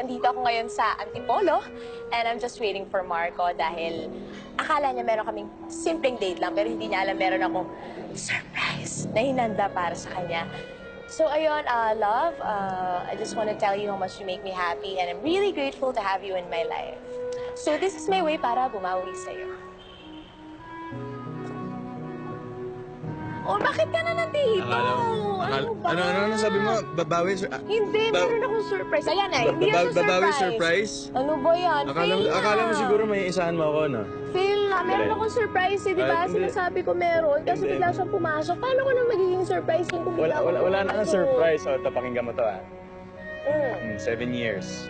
nandito ako ngayon sa Antipolo and I'm just waiting for Marco dahil akala niya meron kaming simpleng date lang pero hindi niya alam meron akong surprise na hinanda para sa kanya. So ayun, love, I just want to tell you how much you make me happy and I'm really grateful to have you in my life. So this is my way para bumawi sa'yo. Oh, bakit ka na nandito? Ano sabi mo? Babawi? Hindi, meron akong surprise. Ayan ay, hindi yan Babawi surprise. surprise? Ano ba yan? Akala mo siguro may isahan mo ako, no? Fail na. Meron akong surprise, eh, di ba? Hindi. Sinasabi ko meron. Kasi bigla siyang pumasok. Paano ko na magiging surprise yun kung bigla Wala na pumasok? surprise. O, ito, pakinggan mo to, 7 years.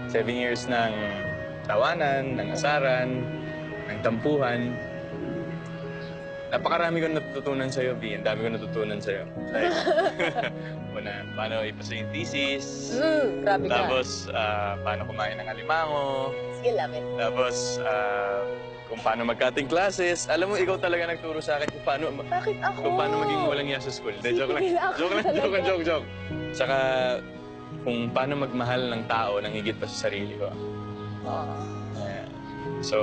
7 years ng tawanan, ng asaran, ng tampuhan. Napakarami ko natutunan sa'yo, B. Ang dami ko natutunan sa'yo. Like, una, paano ipasa yung thesis. Grabe ka. Tapos, paano kumain ng alimango. Sige, love it. Tapos, kung paano mag-cutting classes. Alam mo, ikaw talaga nagturo sa akin kung paano, Bakit ako? kung paano maging walang iya sa school. Hindi, joke lang. Sige, ako Joke. Saka, kung paano magmahal ng tao nang higit pa sa sarili ko. Yeah. So,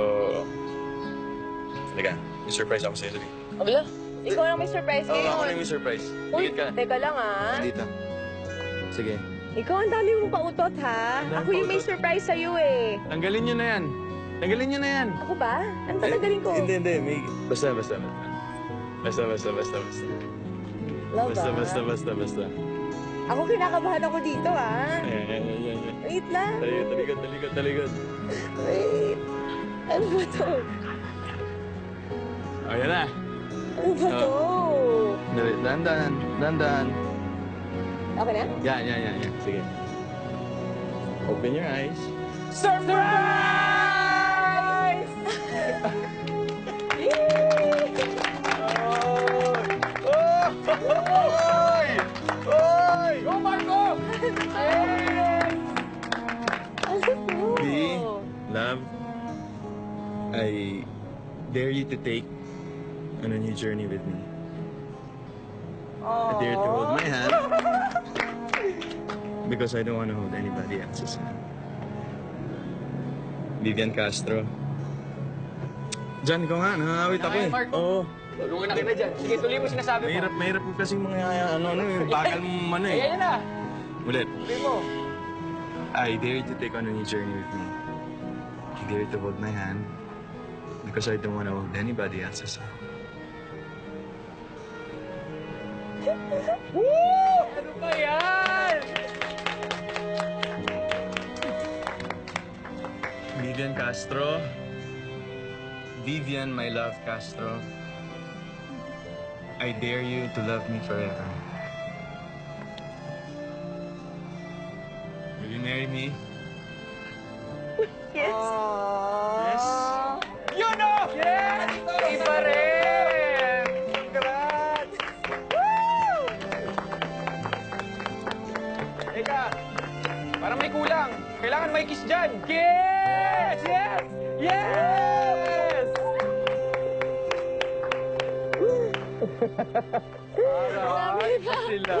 halika. May surprise ako sa'yo, sabi. Abla, ikaw lang may surprise Oo, ngayon. ako na may surprise. Uy, Higit ka. teka lang Dito. Sige. Ikaw ang dami mong pautot, ha? Ang dami Ako yung may pautot. surprise sa'yo, eh. Tanggalin nyo na yan. Tanggalin nyo na yan. Ako ba? Ano tatanggalin ko? Hindi. Basta. Love, Basta. Ako kinakabahan ako dito, ha? Ayan. Wait lang. Talikod. Wait. Ano ba to? Ayan na. Ano ba to? Dandan. Okay na? Yan. Sige. Open your eyes. Surprise! Oy! Go, Marco! Ano to? B, love, I dare you to take on a new journey with me. I dare to hold my hand because I don't want to hold anybody else's hand. Vivian Castro. Diyan, ikaw nga. Nangangawit ako eh. Marco. Oo. Tulungan na kita dyan. Sige, tuloy mo sinasabi mo. Mahirap po kasing mga bagal mo eh. Ayan na. Ulit. Tuloy mo. I dare you to take on a new journey with me. I dare you to hold my hand because I don't want to hold anybody else's hand. Ano ba yan? Vivian Castro. Vivian, my love, Castro. I dare you to love me forever. Will you marry me? Yes. Yes? You know! Yes! Iba rin! Congrats! Woo! Teka, parang may kulang. Kailangan may kiss dyan. Yes! Yes! Yes! Alright, sila.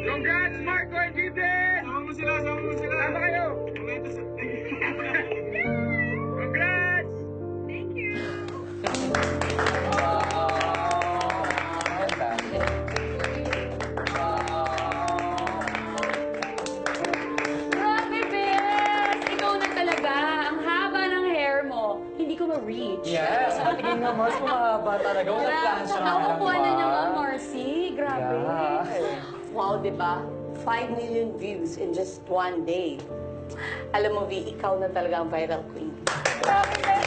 Congrats, Marco and Gideon! Sama mo sila! Sama kayo! Congrats! Grabe, Bes! Ikaw na talaga. Ang haba ng hair mo. Hindi ko ma-reach. Yes, patingin nga, Mars, kumahaba talaga. Wala plansya nga lang, Nakukuha na diba? niya ang Marcy. Grabe. Wow, di ba? 5 million views in just one day. Alam mo, V, ikaw na talaga ang viral queen. Grabe, Bes!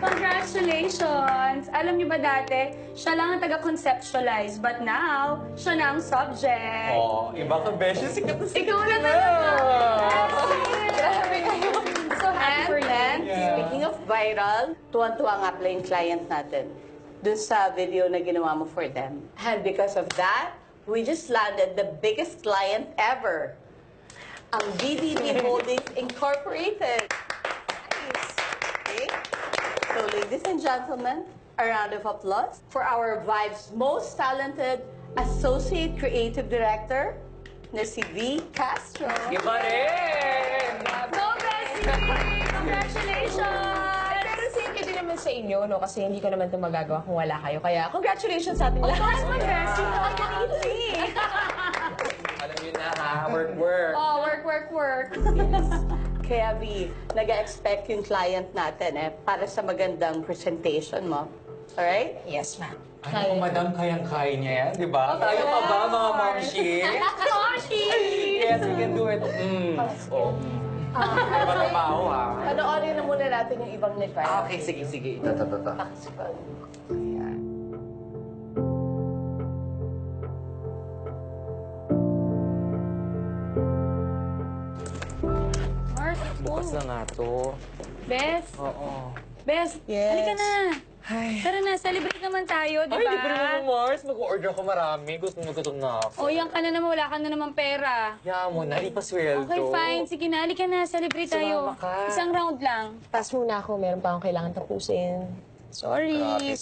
Congratulations! Alam niyo ba dati, siya lang ang taga-conceptualize, but now, siya na ang subject. Oh, iba ka, Besh. Sikat na sikat. Ikaw na talaga! Grabe kayo. So happy for you. And speaking of viral, tuwan-tuwa nga pala yung client natin dun sa video na ginawa mo for them. And because of that, we just landed the biggest client ever. ang BDB Holdings Incorporated. Nice. Okay. So, ladies and gentlemen, a round of applause for our Vibe's most talented Associate Creative Director, na si V. Castro. Iba rin! Go, Bessie! Congratulations! Pero thank you din naman sa inyo, no? Kasi hindi ko naman ito magagawa kung wala kayo. Kaya congratulations sa ating lahat. course, Bessie. Ang easy. Alam yun na ha, work. Oh, work. Kaya V, nag-expect yung client natin para sa magandang presentation mo. Alright? Yes, ma'am. Ano, madam, kayang-kaya niya yan, di ba? Tayo pa ba, mga momshi? Moshi! Yes, we can do it. Oh. Iba trabaho, ha? Panoorin na muna natin yung ibang nag-file. Okay, sige. Ito. Ayan. Mark, Bukas na nga to. Bes, Oo. Bes, Yes. halika na. Ay. Tara na, celebrate naman tayo, di Ay, ba? libre naman, Mars. Mag-order ako marami. Gutom na ako. O, yan ka na naman, wala ka na naman pera. Kaya mo na, di pa sweldo. Okay, fine. Sige na, halika na, celebrate tayo. Sumama ka. Isang round lang. Pass muna ako. Meron pa akong kailangan tapusin. Sorry. Ay,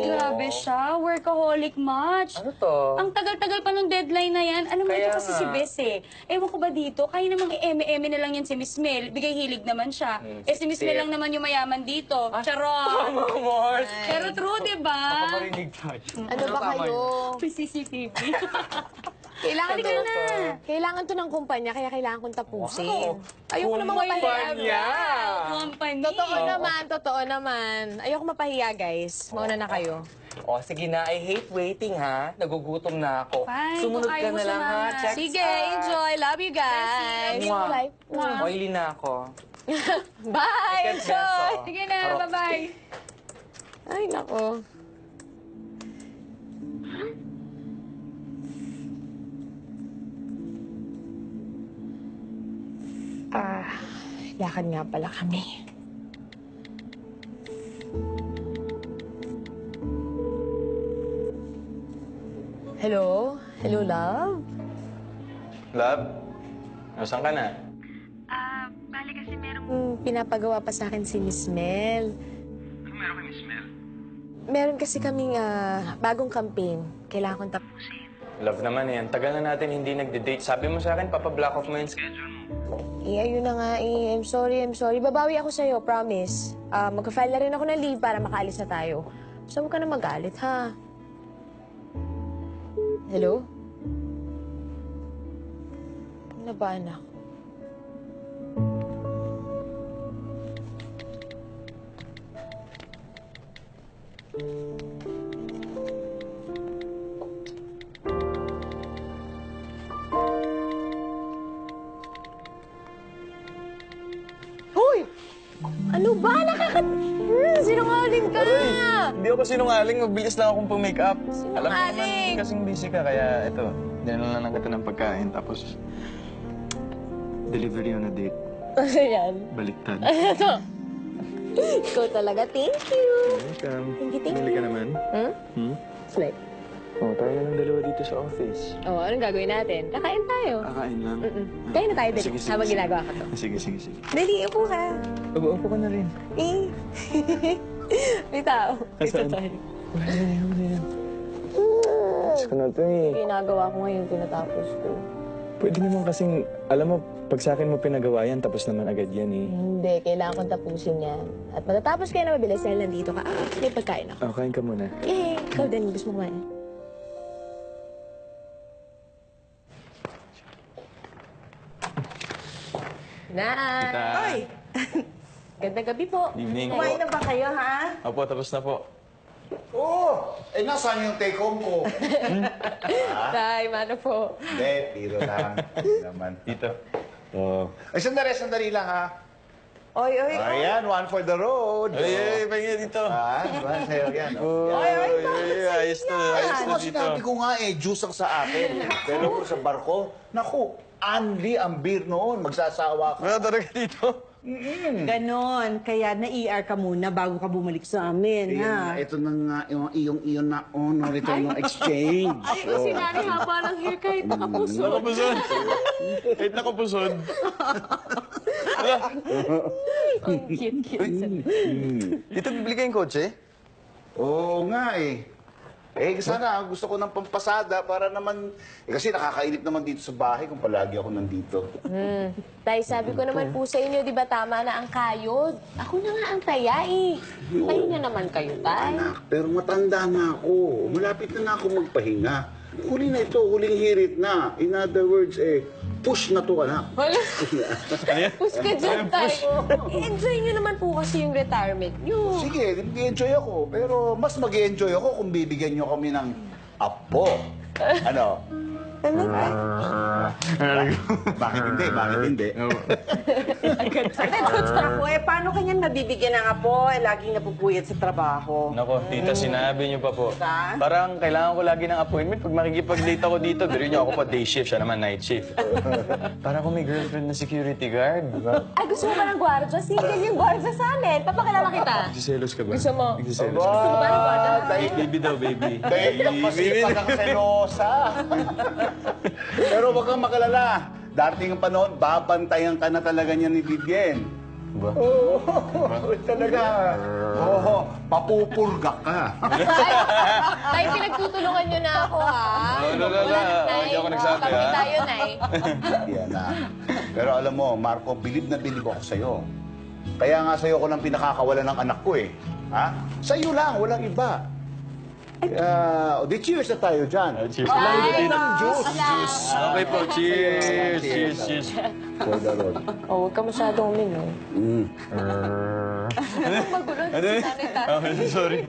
grabe siya. Workaholic much. Ano to? Ang tagal-tagal pa ng deadline na yan. Alam mo, ito Kaya kasi nga. si Bes eh. Ewan ko ba dito, kaya namang i-eme-eme na lang yan si Miss Mel. Bigay hilig naman siya. Si Miss Mel lang naman yung mayaman dito. Charot! Tama, Mars. Pero true, di ba? Paparinig tayo. Ano ba kayo? May CCTV. Kailangan Halika na. Kailangan to ng kumpanya, kaya kailangan kong tapusin. Wow. Ayoko na mapahiya. Kumpanya. Company. Totoo naman. Ayoko mapahiya, guys. Mauna na kayo. O, sige na. I hate waiting, ha? Nagugutom na ako. Fine, Sumunod kung ka ayaw mo na lang, ha? sumama. Check Sige, enjoy. Love you guys. Mwah. Oily na ako. Bye! Get Enjoy! beso. Sige na, bye-bye. Ay, nako. Lakad nga pala kami. Hello? Hello, love? Love? Nasaan ka na? Bali kasi merong... Pinapagawa pa sa akin si Miss Mel. Ano meron kay Miss Mel? Meron kasi kaming bagong campaign. Kailangan kong tapusin. Love naman yan. Tagal na natin hindi nagde-date. Sabi mo sa akin, papablock off mo yung schedule mo. Ayun na nga eh. I'm sorry. Babawi ako sa'yo, promise. Mag-file na rin ako ng leave para makaalis na tayo. So, huwag ka na magalit, ha? Hello? Ano ba, anak? Hoy! Ano ba? Sinungaling ka! Hindi ako sinungaling. Mabilis lang akong pumake-up. Alam mo naman Sinungaling! kasing busy ka. Kaya ito, dinala lang kita ng pagkain. Tapos, delivery on a date. Ano yan? Baliktad. Ikaw talaga. Thank you. Welcome. Thank you. Bumili ka naman. Hmm? Slide. Oh, tayo na lang dalawa dito sa office. Oh, anong gagawin natin? Kakain tayo. Kakain lang. Kain na tayo din. Sige, sige, Habang sige. ginagawa ka to. Sige. Dali, upo ka. Upo ka na rin. Eh. May tao. Dito Saan? tayo. Wala yan. Gusto ko na ito eh. Ginagawa ko ngayon, tinatapos ko. Pwede naman kasing, alam mo, pag sa akin mo pinagawa yan, tapos naman agad yan eh. Hindi, kailangan kong tapusin yan. At matatapos kayo na mabilis dahil nandito ka. May pagkain ako. Oh, kain ka muna. Eh, ikaw din. Gusto mo kumain? Na! Ay! Gandang gabi po. Evening. Kumain na ba kayo, ha? Opo, tapos na po. Oo! Eh, nasaan yung take home ko? Tay, mano po. Hindi, tiro lang. Hindi naman. Dito. Oh. Ay, sandali lang, ha? Oy. Ayan, one for the road. Ay, pahinga dito. One sa'yo yan. Oh. Ayos na Ayos mo, dito. sinabi ko nga eh, juice ang sa akin. Pero kung sa barko, naku, Anli ang beer noon. Magsasawa ka. Wala talaga dito. Ganon. Kaya na-ER ka muna bago ka bumalik sa amin, ha? Ito na nga, yung na honor, ito yung exchange. Si Nani haba ng hair kahit nakapuso. Nakapusod. Kahit nakapusod. Dito bibili kayong kotse? Oo nga eh. Sana gusto ko ng pampasada para naman... kasi nakakainip naman dito sa bahay kung palagi ako nandito. Tay, sabi ko naman po sa inyo, di ba tama na ang kayod? Ako na nga ang taya eh. Pahinga naman kayo, tay. Anak, pero matanda na ako. Malapit na ako magpahinga. Huli na ito, huling hirit na. In other words, push na to, anak. Wala. Push ka dyan, tay. Enjoy nyo naman po kasi yung retirement nyo. Sige, nag-enjoy ako. Pero mas mag-enjoy ako kung bibigyan nyo kami ng apo. Ano? Bakit hindi? Bakit hindi? Ako, paano kanya nabibigyan ng apo? Laging napupuyat sa trabaho. Nako, tita, sinabi niyo pa po. Diba? Parang kailangan ko lagi ng appointment. Pag makikipag-date ako dito, biro niyo ako pa day shift, siya naman night shift. Para ako may girlfriend na security guard. Ay, gusto mo ba ng gwardiya? Single yung gwardiya sa amin. Papakilala kita. Nagsiselos ka ba? Gusto mo? Nagsiselos Gusto mo ba ng gwardiya? Baby daw, baby. Kaya masipag ang selosa. Pero wag kang makalala. Darating ang panahon, babantayan ka na talaga niya ni Vivian. Ba? Oo, talaga. Oo, papupurga ka. Tay, pinagtutulungan nyo na ako, ha? Wala, Nay. hindi ako nagsabi, Kami ha? tayo, Nay. Yan na. Pero alam mo, Marco, bilib na bilib ako sa'yo. Kaya nga sa'yo ko lang pinakakawalan ng anak ko eh. Ha? Sa'yo lang, walang iba. Di cheers na tayo dyan. Cheers. Ay, Juice. Okay po, cheers. Cheers, cheers. For the road. Oh, huwag ka masyadong uminom. Magulo na Ano? si Nanay Tata. Okay, sorry.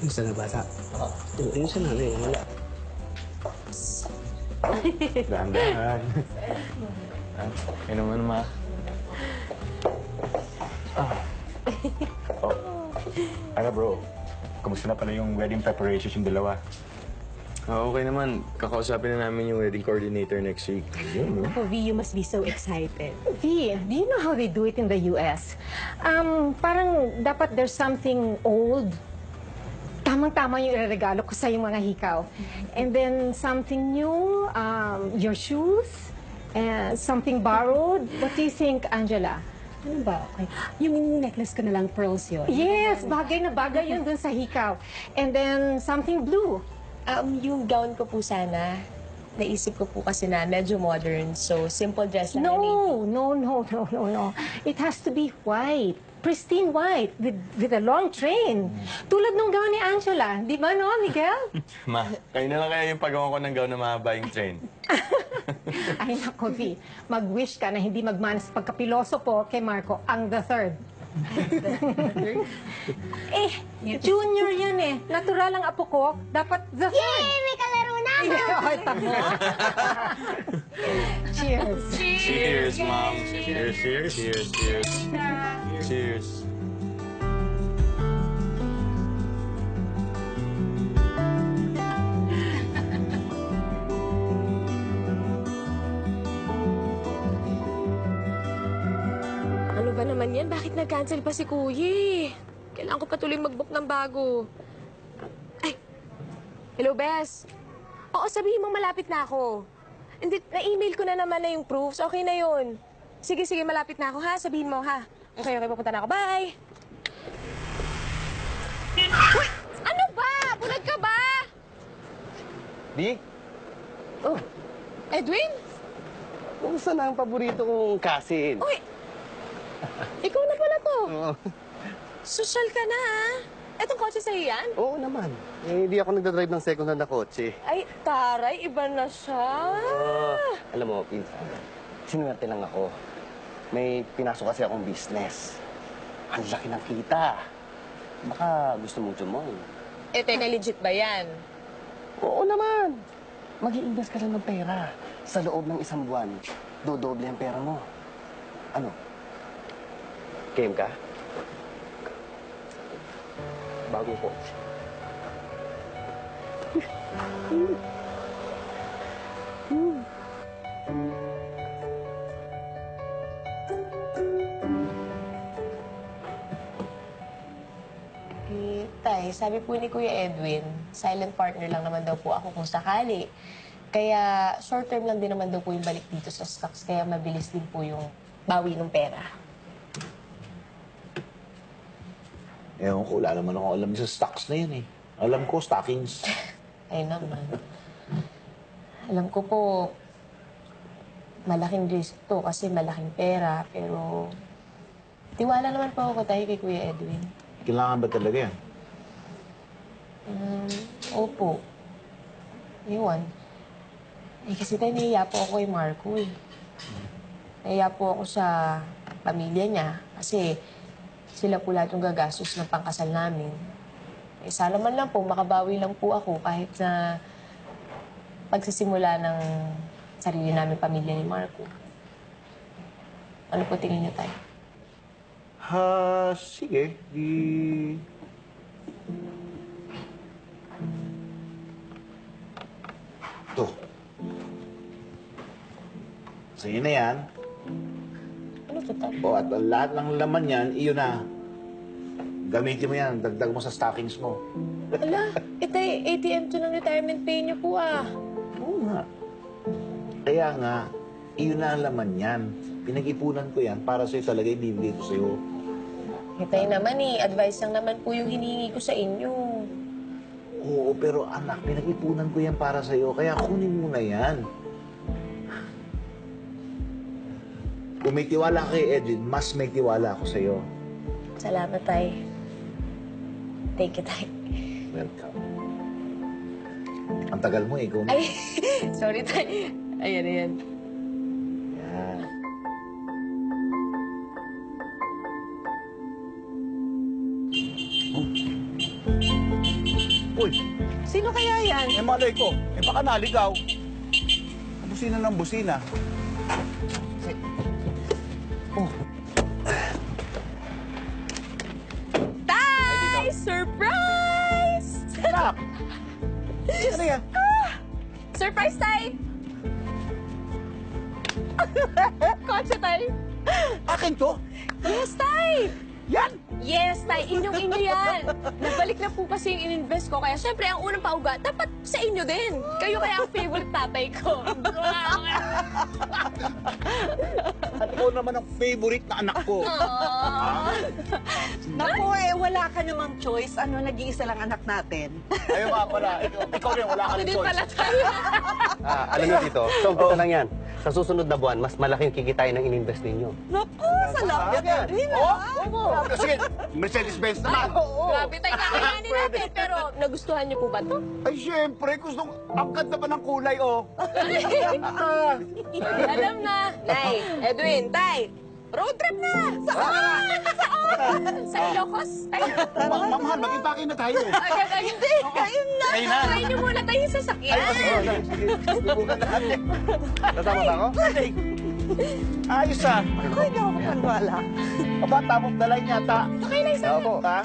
Gusto na bata? Yung sa nanay, wala. Dahan-dahan. Ano naman, ma? Ano bro, kamusta na pala yung wedding preparations yung dalawa? Okay naman. Kakausapin na namin yung wedding coordinator next week. Oh, V, you must be so excited. V, do you know how they do it in the US? Parang dapat there's something old. Tamang-tama yung ireregalo ko sa yung mga hikaw. And then something new, your shoes, and something borrowed. What do you think, Angela? Ano ba? Okay. Yung necklace ko na lang, pearls yun. Yes, bagay na bagay yun dun sa hikaw. And then something blue. Yung gown ko po sana, naisip ko po kasi na medyo modern, so simple dress lang. No. It has to be white. Pristine white with a long train. Tulad nung gown ni Angela. Di ba, no, Miguel? Ma, kayo na lang kaya yung pagawa ko ng gown na mahaba yung train. Ay, nako, V. Mag-wish ka na hindi magmanas pagkapiloso po kay Marco ang the third. Junior yan eh. Natural ang apo ko. Dapat the third. Yay! May kalaro na ako! Ay, tamo. Cheers. Cheers, mom. Cheers, cheers. Cheers, cheers. Cheers. Ano ba naman yan? Bakit nag-cancel pa si Kuya? Kailangan ko patuloy mag-book ng bago. Ay! Hello, Bes. Oo, sabihin mo malapit na ako. Hindi, na-email ko na naman na yung proofs. Okay na yun. Sige, malapit na ako, ha? Sabihin mo, ha? Okay, pupunta na ako. Bye! Uy! Ano ba? Bulag ka ba? Di? Oh, Edwin? kumusta na ang paborito kong kasin? Uy! Ikaw na pala to. Oo. Social ka na, ha? Etong kotse sa'yo yan? Oo naman. Eh, hindi ako nagdadrive ng second hand na kotse. Ay, taray, iba na siya. Alam mo, pinsan, sinuwerte lang ako. May pinasok kasi akong business. Ang laki ng kita. Baka gusto mong join. Eh, teka, legit ba yan? Oo naman. Mag-i-invest ka lang ng pera. Sa loob ng isang buwan, dodoble ang pera mo. Ano? Game ka? Bagong coach. Eh, tay, sabi po ni Kuya Edwin, silent partner lang naman daw po ako kung sakali. Kaya short term lang din naman daw po yung balik dito sa stocks, kaya mabilis din po yung bawi ng pera. Ewan ko, wala naman ako alam sa stocks na yan eh. Alam ko, stockings. Ay naman. Alam ko po, malaking risk to kasi malaking pera, pero tiwala naman po ako tayo kay Kuya Edwin. Kailangan ba talaga yan? Opo. Iwan. Eh, kasi tayo nahiya po ako kay Marco eh. Nahiya po ako sa pamilya niya kasi sila po lahat yung gagastos ng pangkasal namin. Eh, sana man lang po, makabawi lang po ako kahit na pagsisimula ng sarili namin pamilya ni Marco. Ano po tingin niyo tayo? Sige. Ito. Sa'yo na yan. Ano to tayo? O, at lahat ng laman yan, iyon na. Gamitin mo yan, dagdag mo sa stockings mo. Ala, ito ATM to ng retirement pay niyo po ah. Oo nga. Kaya nga, iyon na ang laman yan. Pinag-ipunan ko yan para sa'yo talaga ibibigay ko sa'yo. Tayo naman eh, advice lang naman po yung hinihingi ko sa inyo. Oo, pero anak, pinag-ipunan ko yan para sa'yo, kaya kunin mo na yan. Kung may tiwala kay Edwin, mas may tiwala ako sa'yo. Salamat, Tay. Thank you, Tay. Welcome. Ang tagal mo eh, ikaw na. Ay, sorry, Tay. Ayan. Yan. Uy, Sino kaya yan? eh malay ko. Eh baka naligaw. Busina ng busina. Tay! Surprise! Anak! Ano yan? Surprise, Tay! Kotse, Tay. Akin to? Yes, Tay! Yan! Yes, Tay. Inyong-inyo yan. Nabalik na po kasi yung in-invest ko. Kaya syempre, ang unang pauga, dapat sa inyo din. Kayo kaya ang favorite tatay ko. At ikaw naman ang favorite na anak ko. Naku, wala ka namang choice. Ano, nag-iisa lang anak natin. Ayaw nga pala. Ikaw rin, wala Ako kang din choice. pala tayo. Alam niyo dito, so kita lang yan. Sa susunod na buwan, mas malaking kikitain ng in-invest ninyo. Naku, salamat. Yan. Sige, Mercedes-Benz naman. Grabe, Tay. Kakayanin natin. Pero nagustuhan niyo po ba to? Ay, syempre, ang ganda pa ng kulay, oh. Alam na. Nay, Edwin, Tay. Road trip na! Saan? Sa Ilocos? Tay. Mamahal, mag-impake na tayo. Hindi, kayo na. Kayo na. Try niyo muna tayo sa sasakyan. Sige, subukan natin. Kasama ba ako? Ayos ah. Ako, hindi ako makapaniwala. Aba, tamang dalay yata. Okay na isa. Opo, ha?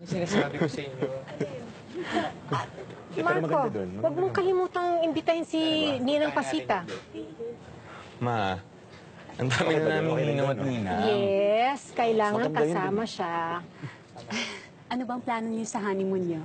Sinasabi ko sa inyo. Marco, huwag mong kalimutang imbitahin si Ninang Pasita. Ma, ang dami na namin hinawat nina. Yes, kailangan kasama siya. Ano bang plano niyo sa honeymoon niyo?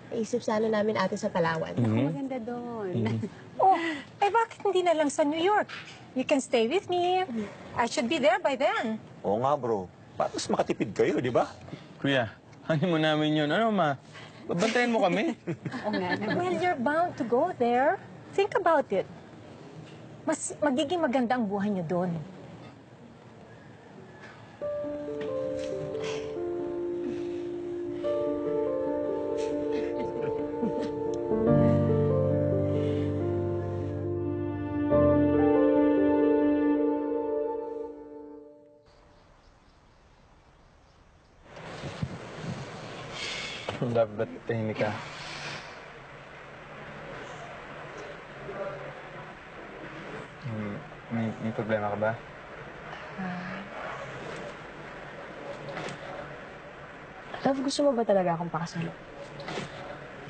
Naisip sana namin ate sa Palawan. Maganda doon. Oh, bakit hindi na lang sa New York? You can stay with me. I should be there by then. Oo nga, bro. Para mas makatipid kayo, di ba? Kuya, Honeymoon namin yun. Ano, ma? Babantayan mo kami? Well, you're bound to go there. Think about it. Mas magiging maganda ang buhay niyo doon. Love, ba't tahimik ka? May problema ka ba? Love, gusto mo ba talaga akong pakasalo?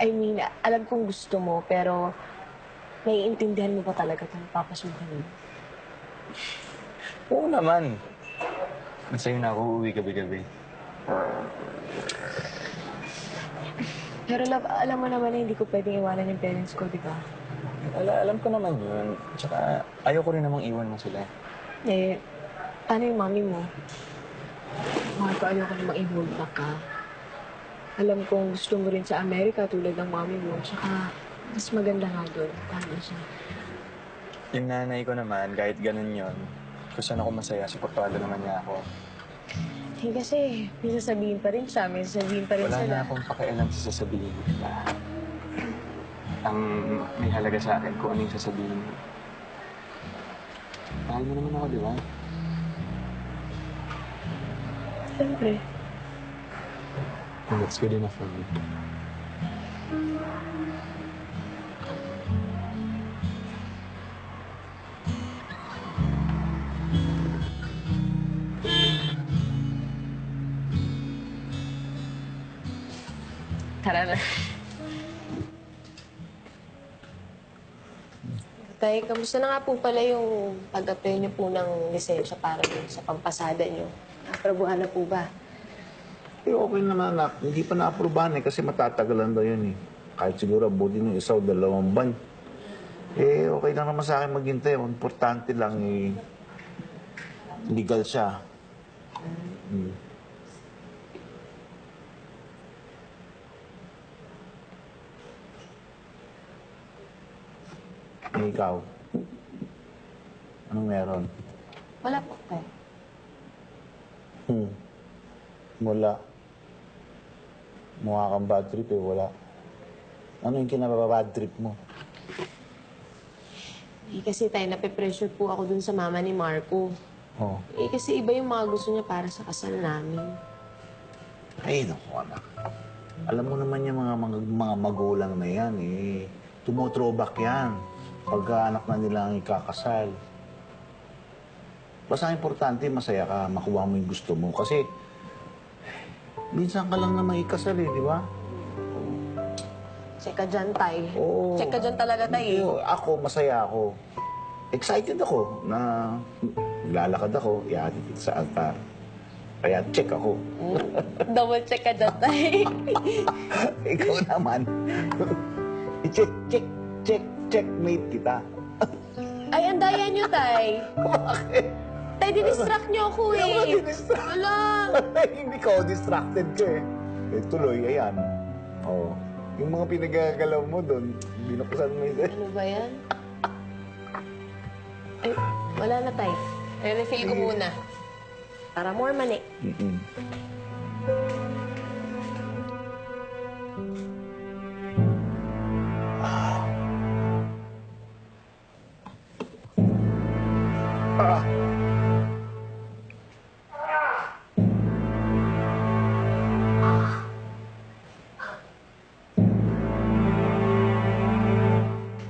I mean, alam kong gusto mo, pero naiintindihan mo ba talaga kung papasukan mo? Oo naman. Masaya na ako uuwi gabi-gabi. Pero love, alam mo naman na hindi ko pwedeng iwanan yung parents ko, di ba? Alam ko naman yun. Tsaka ayoko rin namang iwan mo sila. Eh, paano yung mami mo? Mahal ko, ayoko namang i-hold back ka. Alam kong gusto mo rin sa Amerika tulad ng mami mo. Tsaka, mas maganda nga doon. Tama siya. Yung nanay ko naman, kahit ganun yun, kung saan ako masaya, suportado naman niya ako. Eh kasi, may sasabihin pa rin siya, may sasabihin pa rin Wala sila. na akong pakialam sa sasabihin nila. Ang may halaga sa akin kung ano yung sasabihin mo. Mahal mo naman ako, di ba? Siyempre. And that's good enough for me. Tara na. Tay, kamusta na nga po pala yung pag-apply niyo po ng lisensya para dun sa pampasada niyo? Aprobuhan na po ba? Pero okay naman, anak. Hindi pa na-aprobahan kasi matatagalan daw yun eh. Kahit siguro abutin ng 1 o 2 buwan. Eh, okay lang naman sa akin maghintay. Ang importante lang eh, legal siya. Eh, ikaw? Anong meron? Wala po, tay. Wala. Mukha kang bad trip eh, wala. Ano yung kinababad trip mo? Eh kasi tay, nape-pressure po ako dun sa mama ni Marco. Oh. Eh kasi iba yung mga gusto niya para sa kasal namin. Ay, naku, anak. Alam mo naman yung mga magulang na yan eh. Tumo-throwback yan. Pagka anak na nila ang ikakasal. Basta importante, masaya ka, makuha mo yung gusto mo. Kasi, minsan ka lang naman ikasal eh, di ba? Check ka dyan, tay. Oo. Check ka dyan talaga, tay. Oo, ako, masaya ako. Excited ako na lalakad ako, ihatid kita sa altar. Kaya check ako. Double check ka dyan, tay. Ikaw naman. Checkmate kita. Ay, ang daya niyo, tay. Bakit? Tay, dinistract niyo ako eh. Ano dinistract? Wala. Hindi ka distracted ka eh. Eh, tuloy, ayan. Oh. Yung mga pinagagalaw mo doon, binuksan mo yun. Ano ba yan? Ay, wala na, tay. Re-refill ko muna. Para more money.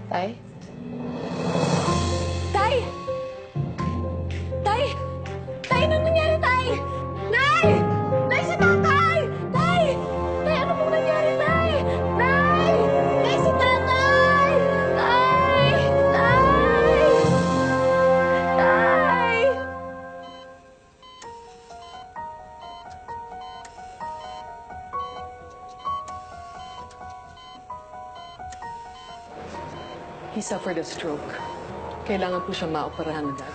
Tay? Tay! Tay! Tay, ano nangyari, Tay? Nay! Nay, si Tatay! Tay! Tay, ano pong nangyari, Tay? Nay! Tay, si Tatay! Tay! Tay! Tay! He suffered a stroke. Kailangan po siya maoperahan agad.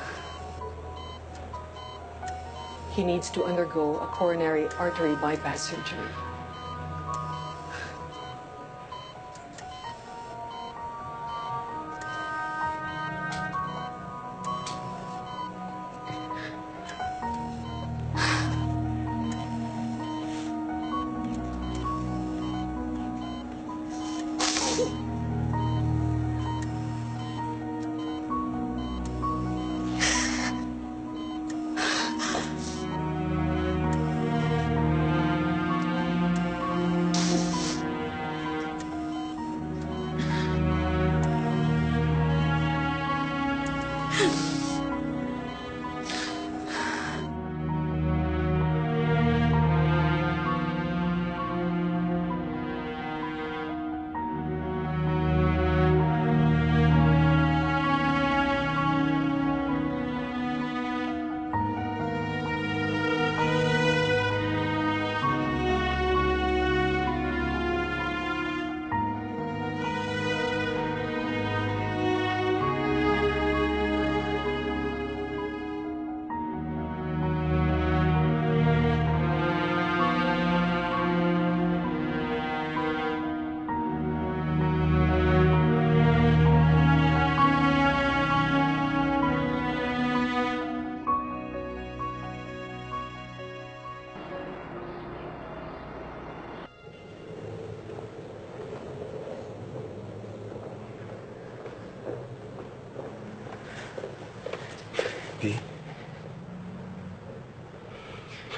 He needs to undergo a coronary artery bypass surgery.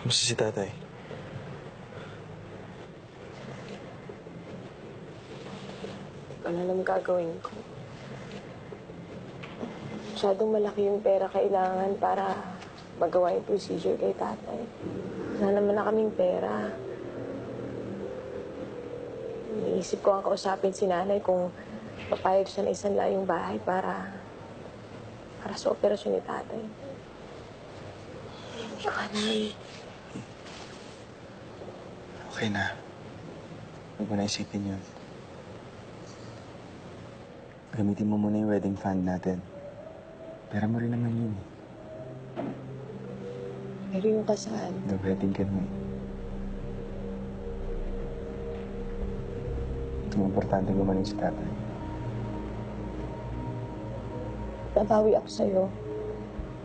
Kamusta si tatay? Wala naman gagawin ko. Masyadong malaki yung pera kailangan para magawa yung procedure kay tatay. Wala naman na kaming pera. Iniisip ko ang kausapin si nanay kung papayag siya na isanla yung bahay para sa operasyon ni tatay. Okay na. Huwag mo na isipin yun. Gamitin mo muna yung wedding fund natin. Pera mo rin naman yun. Pero yung kasal, The wedding ka na. Ang importante gumaling si tatay. nabawi ako sa'yo.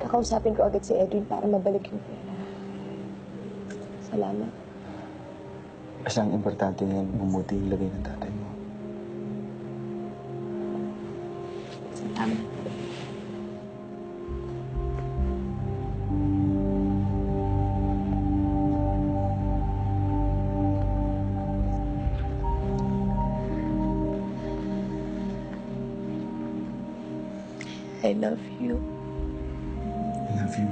Kakausapin ko agad si Edwin para mabalik yung pera. Salamat. Basta ang importante ngayon, bumuti yung lagay ng tatay mo. Salamat. I love you. I love you.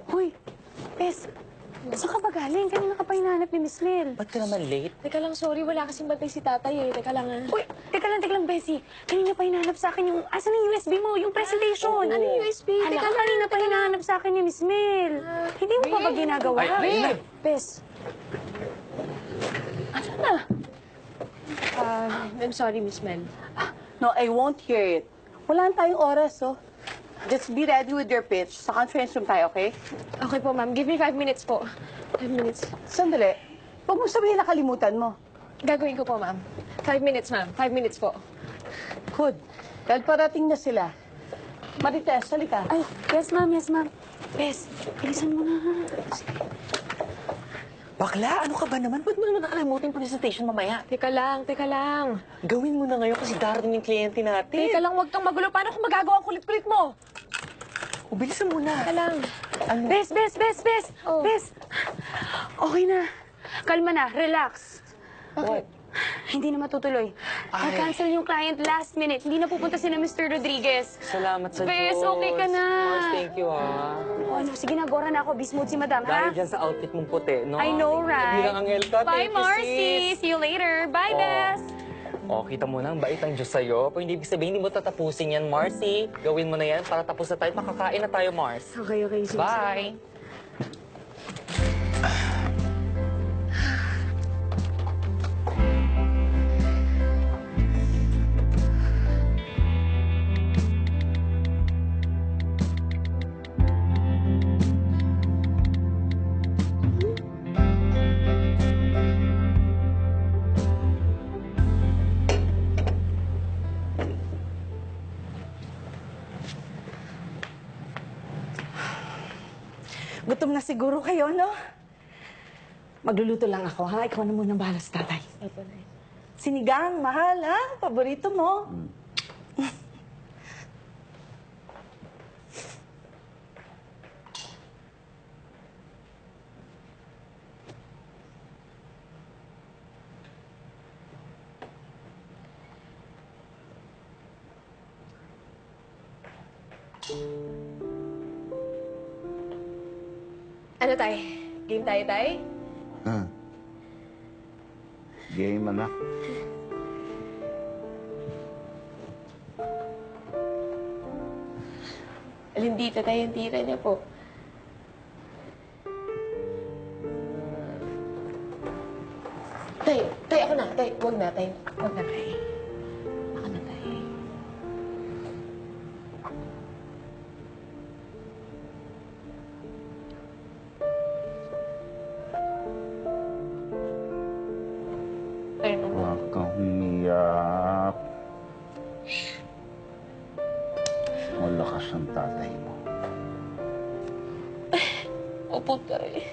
Hoy, Bes, saan ka ba galing? Kanina ka pa hinahanap ni Miss Mel. Ba't ka naman late? Teka lang, sorry. Wala kasing bantay si tatay eh. Teka lang ah. Uy, teka lang, Bessie. Kanina pa hinahanap sa akin yung... Asan yung USB mo? Yung presentation. Ano yung USB? Hala, Teka lang, kanina pa hinahanap sa akin ni Miss Mel. Hindi mo pa ba ginagawa? Ay, Bes. Ano na? I'm sorry, Miss Mel. No, I won't hear it. Wala na tayong oras, oh. Just be ready with your pitch. Sa conference room tayo, okay? Okay po, ma'am. Give me 5 minutes po. 5 minutes. Sandali. Huwag mo sabihin nakalimutan mo. Gagawin ko po, ma'am. 5 minutes, ma'am. 5 minutes po. Good. Dahil parating na sila. Marites, salika. Ay, yes, ma'am, yes, ma'am. Bes, bilisan mo na. Bakla, ano ka ba naman? Ba't mo naman nakalimutin yung presentation mamaya? Teka lang. Gawin mo na ngayon kasi darating yung kliyente natin. Teka lang, huwag kang magulo. Paano kung magagawa ang kulit-kulit mo? O, bilisan mo na. Teka lang. Ano? Bes! Oh. Bes! Okay na. Kalma na, relax. Bakit? Hindi na matutuloy. Nag-cancel yung client last minute. Hindi na pupunta si na Mr. Rodriguez. Salamat sa Bes, Diyos. okay ka na. Mars, thank you, ah. O ano, sige na, gora na ako. Bismood si madam, ha? Dahil dyan sa outfit mong puti, no? I know, right? Bilang angel ka. Bye, Thank you, Marcy. sis. See you later. Bye, Oh. Bes. O, kita mo na, ang bait ng Diyos sa'yo. Pero hindi ibig sabihin, hindi mo tatapusin yan, Marcy. Gawin mo na yan para tapos na tayo. Makakain na tayo, Mars. Okay. Sige, Bye! Gutom na siguro kayo, no? Magluluto lang ako, ha? Ikaw na muna bahala sa tatay. Sinigang, mahal, ha? Paborito mo. Ano, tay? Game tayo, tay? Game, anak. Alin dito, tay? Yung tira niya po. Tay, ako na. Tay, huwag na, tay. Huwag na, tay. Ako na, tay. Tay, naman. Huwag kang umiyak. Malakas ang tatay mo. Opo, tay.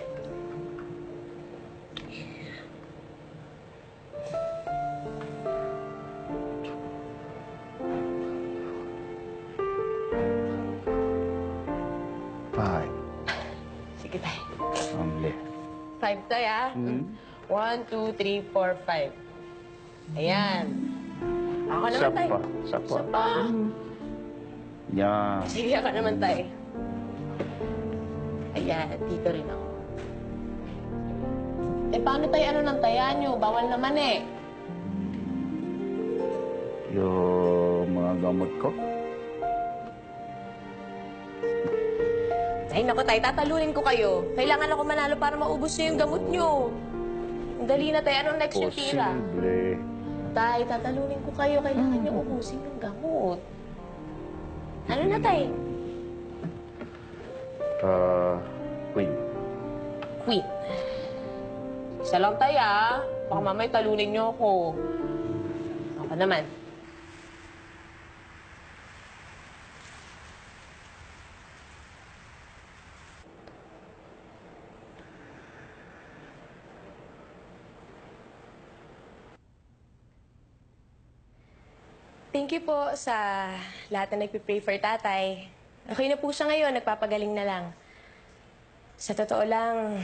5. Sige tayo. Only. 5 tayo, ah. 1, 2, 3, 4, 5. Ayan. Ako naman tayo. Isa pa. Isa pa. Yan. Sige, ako naman tayo. Ayan, dito rin ako. Eh, paano tayo ano ng taya nyo? Bawal naman eh. Yung mga gamot ko. Ay, naku tayo, tatalunin ko kayo. Kailangan ako manalo para maubos nyo yung gamot nyo. Ang dali na tayo. Anong next yung tira? Posible. Tay, tatalunin ko kayo. Kailangan nyo ubusin yung gamot. Ano na, tay? Queen. Queen. Isa lang tayo, ah. Baka mamay talunin nyo ako. Ako naman. Thank you po sa lahat na nagpipray for tatay. Okay na po siya ngayon, nagpapagaling na lang. Sa totoo lang,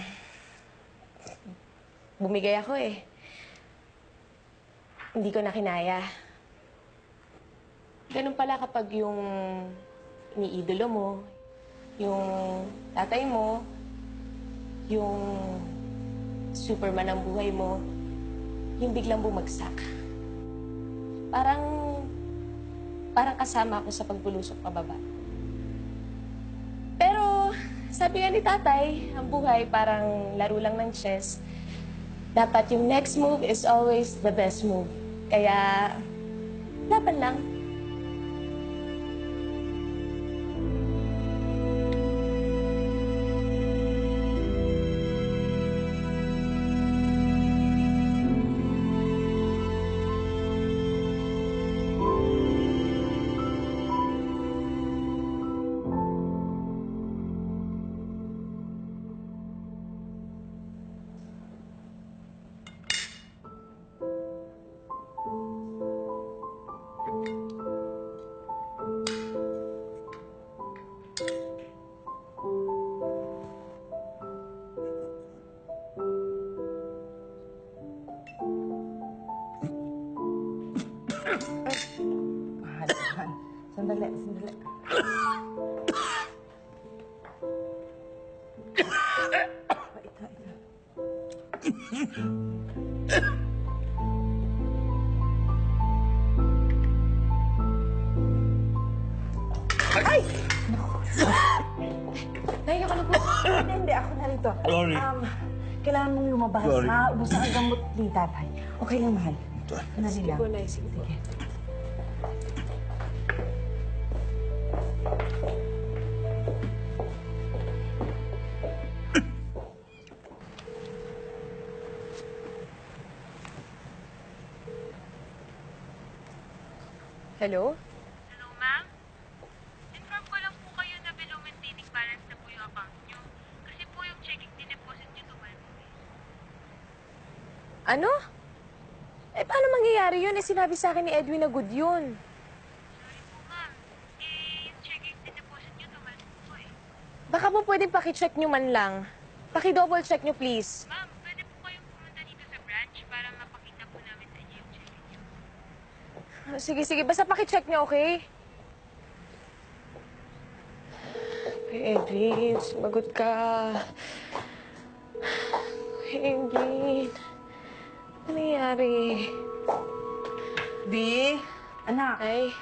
bumigay ako eh. Hindi ko na kinaya. Ganun pala kapag yung iniidolo mo, yung tatay mo, yung Superman ng buhay mo, yung biglang bumagsak. Parang kasama ako sa pagbulusok pababa. Pero, sabi nga ni tatay, ang buhay parang laro lang ng chess. Dapat yung next move is always the best move. Kaya, laban lang. Sandali, sandali. Ay! Nahiya ka na po. Hindi, ako na rito. Sorry. Kailangan mong lumabas, Sorry. ha? Ubusan ang gamot ni tatay. Okay lang, mahal. Sandali lang. Sige po, Nay. Sige po. Hello? Hello, ma'am? Inform ko lang po kayo na below maintaining balance na po yung account nyo. Kasi po yung checking din-deposit nyo tumalbo. Ano? Eh, paano mangyayari yun? Eh, sinabi sa akin ni Edwin na good yun. Sorry po, ma'am. Eh, yung checking din-deposit nyo tumalbo po eh. Baka po pwedeng pakicheck nyo man lang. Paki-double check nyo, please. Ma'am, pwede po kayong pumunta dito sa branch para mapakita po namin sa inyo yung checking nyo. Sige, sige. Basta pakicheck nyo, okay? Okay, Edwin. Sumagot ka. Okay, Edwin. Ano nangyari? Bi, anak. Ay.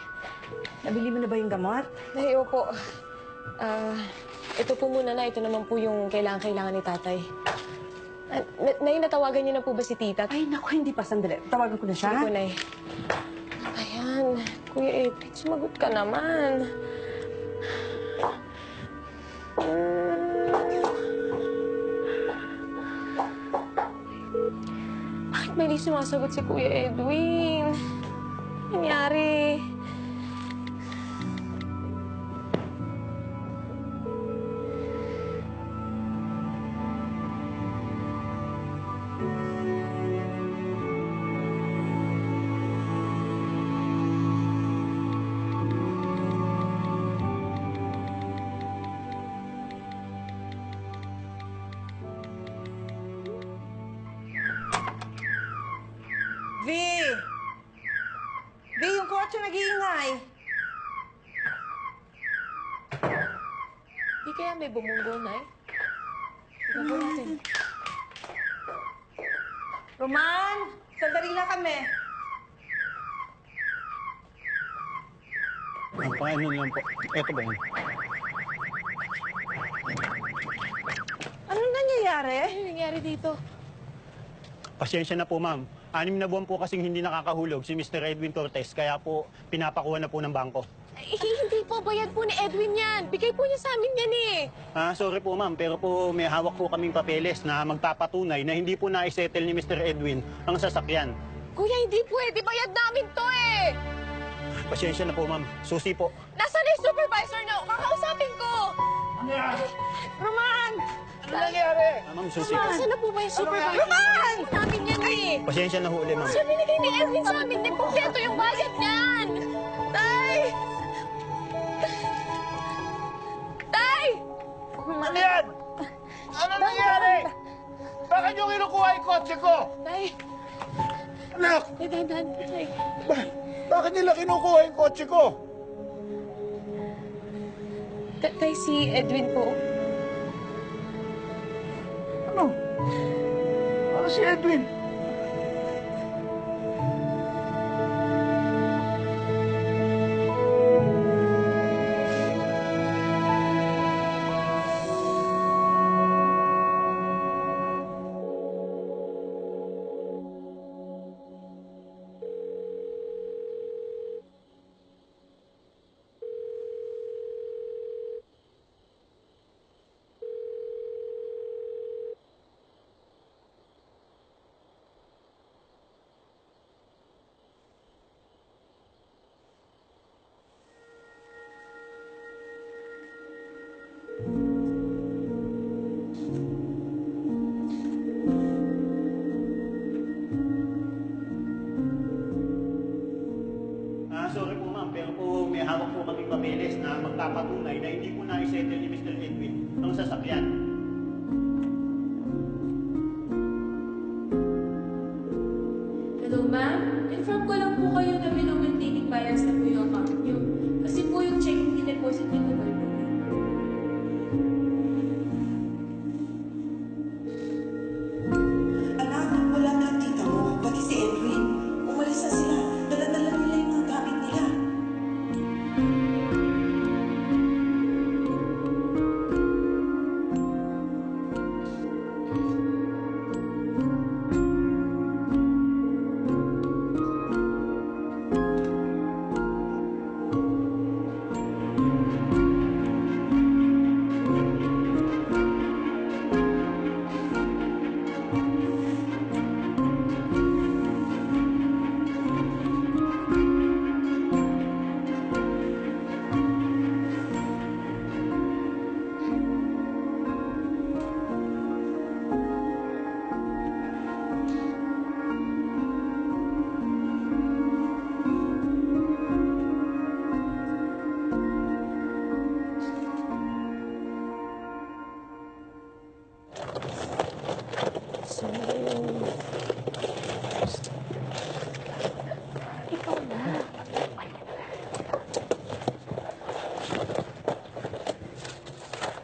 Nabili mo na ba yung gamot? Ay, opo. Ito po muna na. Ito naman po yung kailangan ni tatay. Nay, natawagan niyo na po ba si tita? Ay, naku, hindi pa. Sandali. Tawagan ko na siya. Sige po, Nay. Ayan. Kuya Edwin, sumagot ka naman. Bakit may di sumasagot si Kuya Edwin? Ano nangyari? nag-iingay? Di kaya may bumunggo, Nay? Tignan po natin. Roman, sandali lang kami. Paano lang po? Eto ba yun? Anong nangyayari? Ano nangyari dito? Pasensya na po, ma'am. 6 na buwan po kasing hindi nakakahulog si Mr. Edwin Cortez, kaya po pinapakuha na po ng bangko. Hindi po, bayad po ni Edwin yan. Bigay po niya sa amin yan eh. Sorry po, ma'am, pero po may hawak po kaming papeles na magpapatunay na hindi po na-settle ni Mr. Edwin ang sasakyan. Kuya, hindi pwede. Bayad namin to eh. Pasensya na po, ma'am. Susi po. Nasaan na yung supervisor na? Kakausapin ko. Roman! Ano nangyari? Ma'am, susi po. Nasaan na po ba yung supervisor? Roman! Namin yan eh. Pasensya na ho ulit, ma'am. Siya binigay ni Edwin sa amin. Di kompleto yung bayad niyan. Tay! Tay! Ano yan? Ano nangyari? Bakit nyo kinukuha yung kotse ko? Tay! Anak! Dahan-dahan. Tay. Bakit nila kinukuha yung kotse ko? Tay, si Edwin po. Ano? Ano si Edwin? Sorry po, ma'am, pero po may hawak po kaming papeles na magpapatunay na hindi po na-settle ni Mr. Edwin ang sasakyan. Hello, ma'am. Inform ko lang po kayo na below maintaining buyers na po yung account nyo. Kasi po yung checking deposit nyo na po. Anak, wala na ang tita mo, pati si Edwin. Umalis na sila. Dala-dala nila yung mga gamit nila.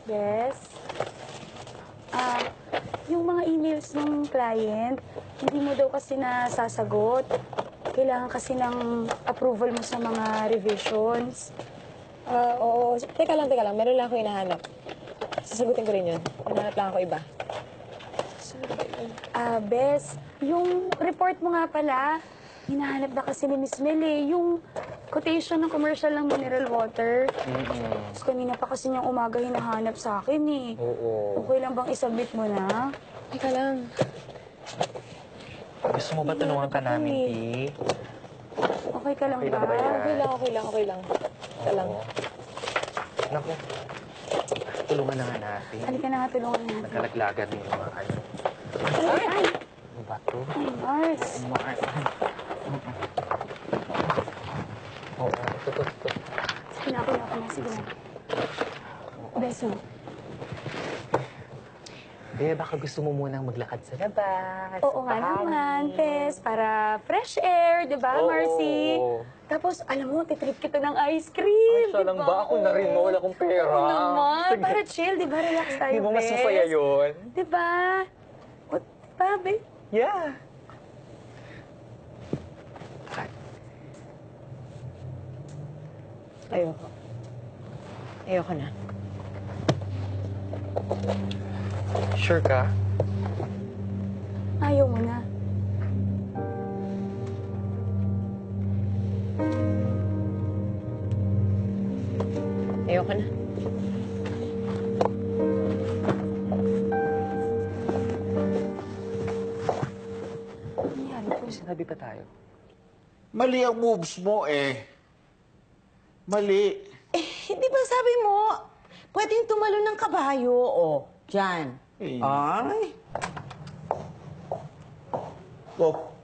Yes. Yung mga emails ng client, hindi mo daw kasi nasasagot. Kailangan kasi ng approval mo sa mga revisions. Oo. Teka lang. Meron lang ako hinahanap. Sasagutin ko rin yun. Hinahanap lang ako iba. Bes, yung report mo nga pala, hinahanap na kasi ni Miss Mel eh. Yung quotation ng commercial ng mineral water. Tapos kanina pa kasi niyang umaga hinahanap sa akin eh. Oo. Okay lang bang isubmit mo na? Teka lang. Gusto mo ba tulungan ka namin, Ti? Okay ka lang Okay ba? lang ba yan? Okay lang. Teka lang. Naku, tulungan na nga natin. Halika na nga, tulungan natin. Nagkalaglagan din yung mga ano. Ay! Ano ba to? Ay, Mars. Oo, ito. Sige na. Sige na. Beso. Be, baka gusto mo munang maglakad sa labas. Oo nga naman, Tess. Para fresh air, di ba, Marcy? Tapos, alam mo, titreat kita ng ice cream. Siya lang ba? Ako na rin, no? Wala akong pera. Oo naman. Sige. Para chill, di ba? Relax tayo, Di mo mas masaya yun? Di ba? O, di ba, babe? Yeah. Ayoko. Ayoko na. Sure ka? Ayaw mo na. Ayoko na. Nangyari po, sinabi pa tayo. Mali ang moves mo eh. Mali. Di ba sabi mo, pwedeng tumalo ng kabayo, o. Diyan. Eh. Ay. Oh.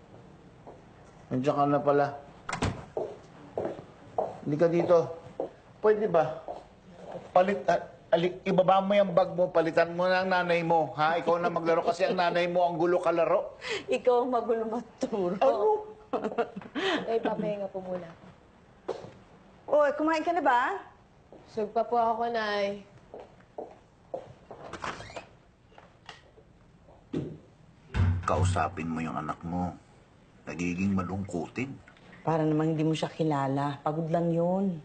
Nandiyan ka na pala. Hindi ka dito. Pwede ba? Ibaba mo yung bag mo, palitan mo na ang nanay mo. Ha? Ikaw na maglaro kasi ang nanay mo ang gulo kalaro. Ikaw ang magulo maturo. Ano? Ay, papahinga po muna. Oy, kumain ka na ba? Sug pa po ako, Nay. Kausapin mo yung anak mo. Nagiging malungkutin. Para namang hindi mo siya kilala. Pagod lang yun.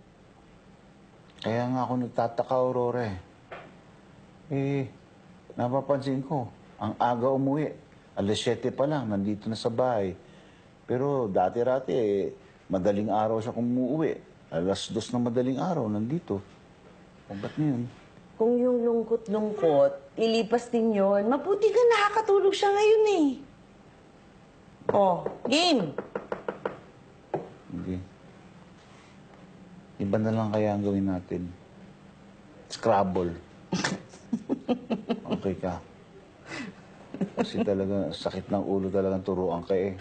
Kaya nga ako nagtataka, Aurora eh. Napapansin ko, ang aga umuwi. Alas 7 pa lang, nandito na sa bahay. Pero dati-rati madaling araw siya kumuuwi. Alas 2 na madaling araw, nandito. O ba't yun? Kung yung lungkot-lungkot, ilipas din yun. Mabuti ka nakakatulog siya ngayon eh. Oh, game! Hindi. Iba na lang kaya ang gawin natin. Scrabble. Okay ka. Kasi talaga, sakit ng ulo talagang turuan ka eh.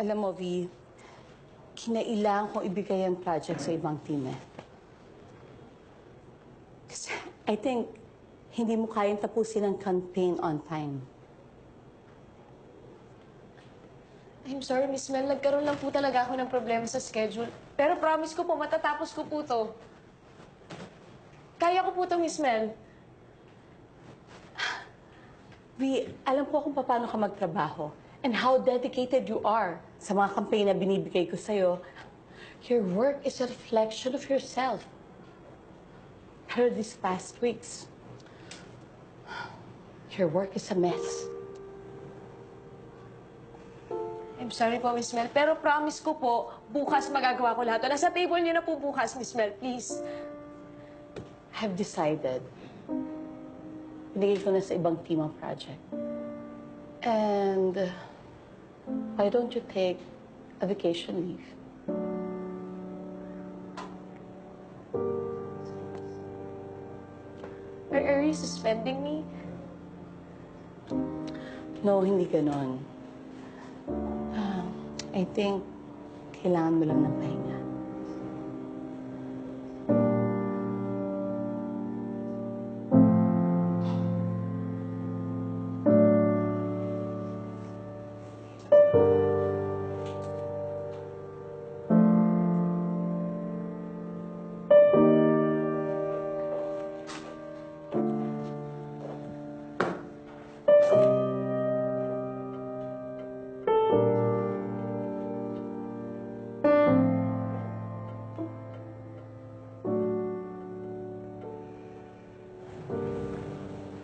Alam mo, V, kinailangan kong ibigay ang project sa ibang team eh. Kasi I think hindi mo kayang tapusin ang campaign on time. I'm sorry, Miss Mel. Nagkaroon lang po talaga ako ng problema sa schedule. Pero promise ko po, matatapos ko po to. Kaya ko po to, Miss Mel. V, alam ko kung paano ka magtrabaho and how dedicated you are sa mga campaign na binibigay ko sa'yo. Your work is a reflection of yourself. Pero these past weeks, your work is a mess. I'm sorry po, Miss Mel. Pero promise ko po, bukas magagawa ko lahat. Nasa table niyo na po bukas, Miss Mel. Please. I've decided. Binigay ko na sa ibang team ang project. And why don't you take a vacation leave? Are you suspending me? No, hindi ganon. I think kailangan mo lang ng pahinga.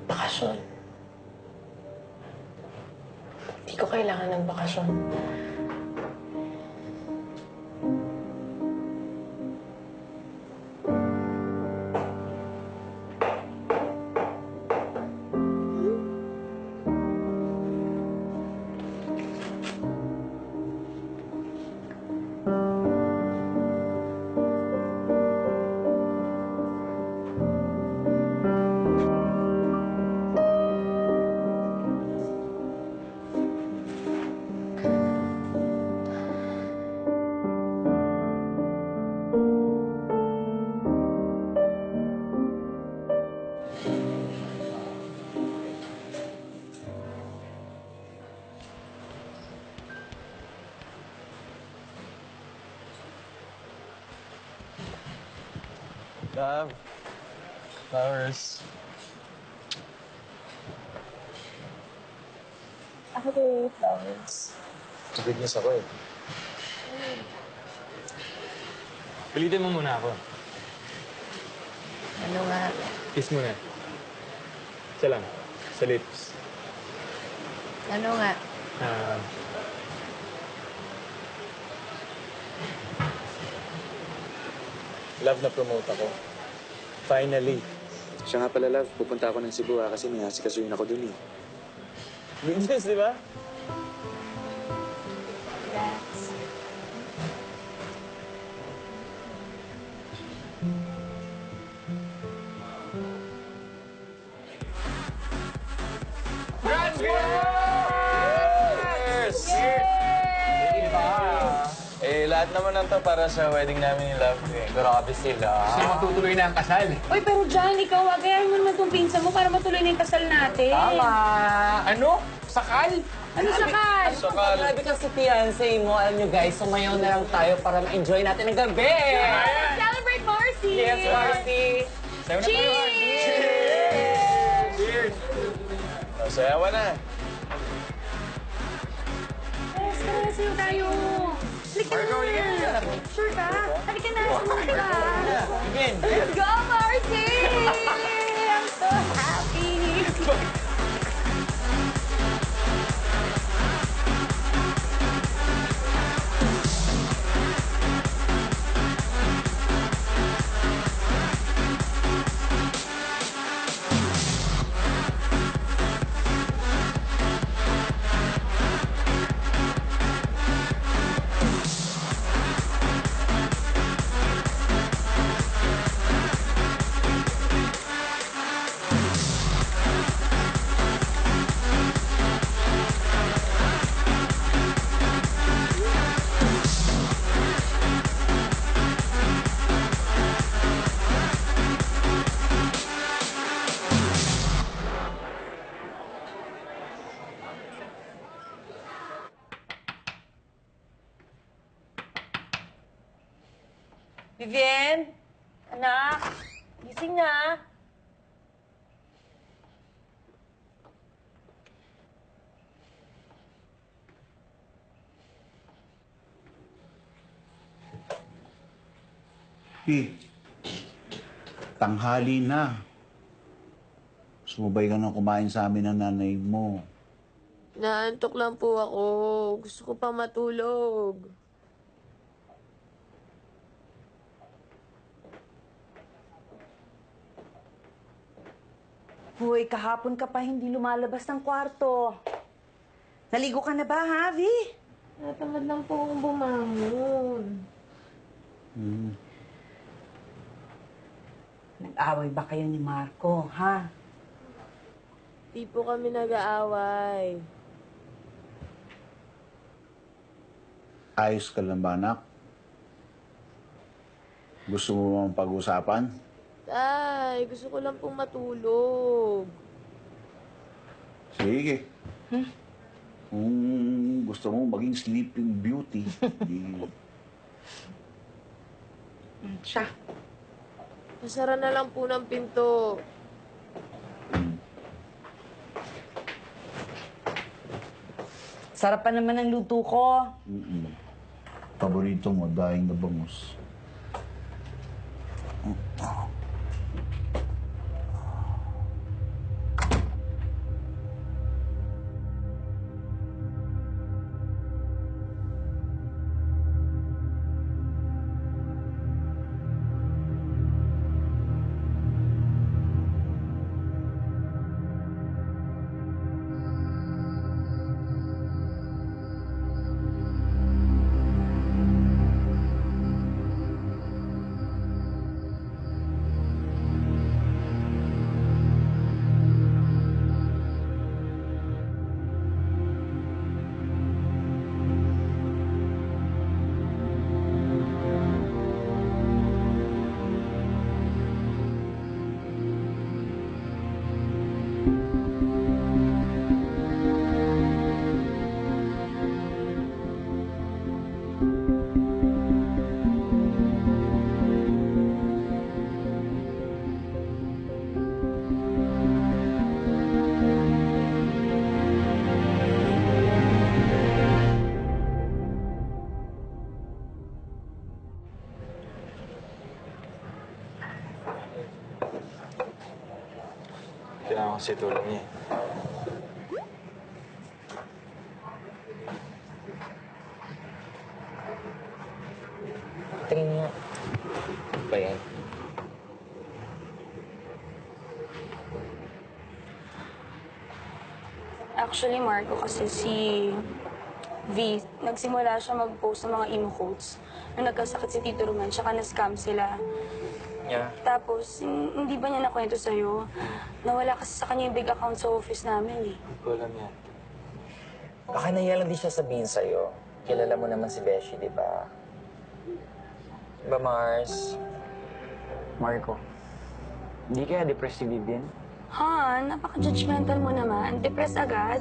Bakasyon. Hindi ko kailangan ng bakasyon. Love. Flowers. Ako din, flowers. Good news ako eh. Pilitin mo muna ako. Ano nga? Kiss muna. Isa lang. Sa lips. Ano nga? Love na promote ako. Finally. Siya nga pala, love. Pupunta ako ng Cebu kasi may asikasuhin ako dun eh. Good news, di ba? Lahat naman ng to para sa wedding namin ni Love eh. Grabe sila. Gusto matutuloy na ang kasal. Uy, pero John, ikaw, agayan mo naman itong pinsa mo para matuloy na yung kasal natin. Tama! Ano? Sakal? Ano sakal? Sakal. Grabe kasi fiancé mo. Alam nyo guys, sumayaw na lang tayo para ma-enjoy natin ang gabi. Celebrate Marcy! Yes, Marcy! Cheers! Cheers! Sayawan na. Tara, sayo tayo. Halika na. Sure ka? Halika na. Halika na. Again. Let's go, Marcy! I'm so happy. Vivian? Anak? Gising na. Tanghali na. Sumabay ka na kumain sa amin ng nanay mo. Naantok lang po ako. Gusto ko pa matulog. Hoy, kahapon ka pa hindi lumalabas ng kwarto. Naligo ka na ba, Javi? Natamad lang po akong bumangon. Nag-away ba kayo ni Marco, ha? Di po kami nag-aaway. Ayos ka lang ba, anak? Gusto mo bang pag-usapan? Tay, gusto ko lang pong matulog. Sige. Kung gusto mo maging sleeping beauty, Siya. Masara na lang po ng pinto. Sarap pa naman ang luto ko. Paborito mo, daing na bangus. kasi tulong niya eh. Tingin niya. Ano ba yan? Actually, Marco, kasi si V, nagsimula siya mag-post ng mga emo quotes. Nung nagkasakit si Tito Roman, tsaka na-scam sila. Yeah. Tapos, hindi ba niya nakwento sa'yo? Nawala kasi sa kanya yung big account sa office namin eh. Hindi ko alam yan. Baka nahiya lang di siya sabihin sa'yo. Kilala mo naman si Beshi, di ba? Diba, Mars? Marco, hindi kaya depressed si Vivian? Han, napaka-judgmental mo naman. Depressed agad.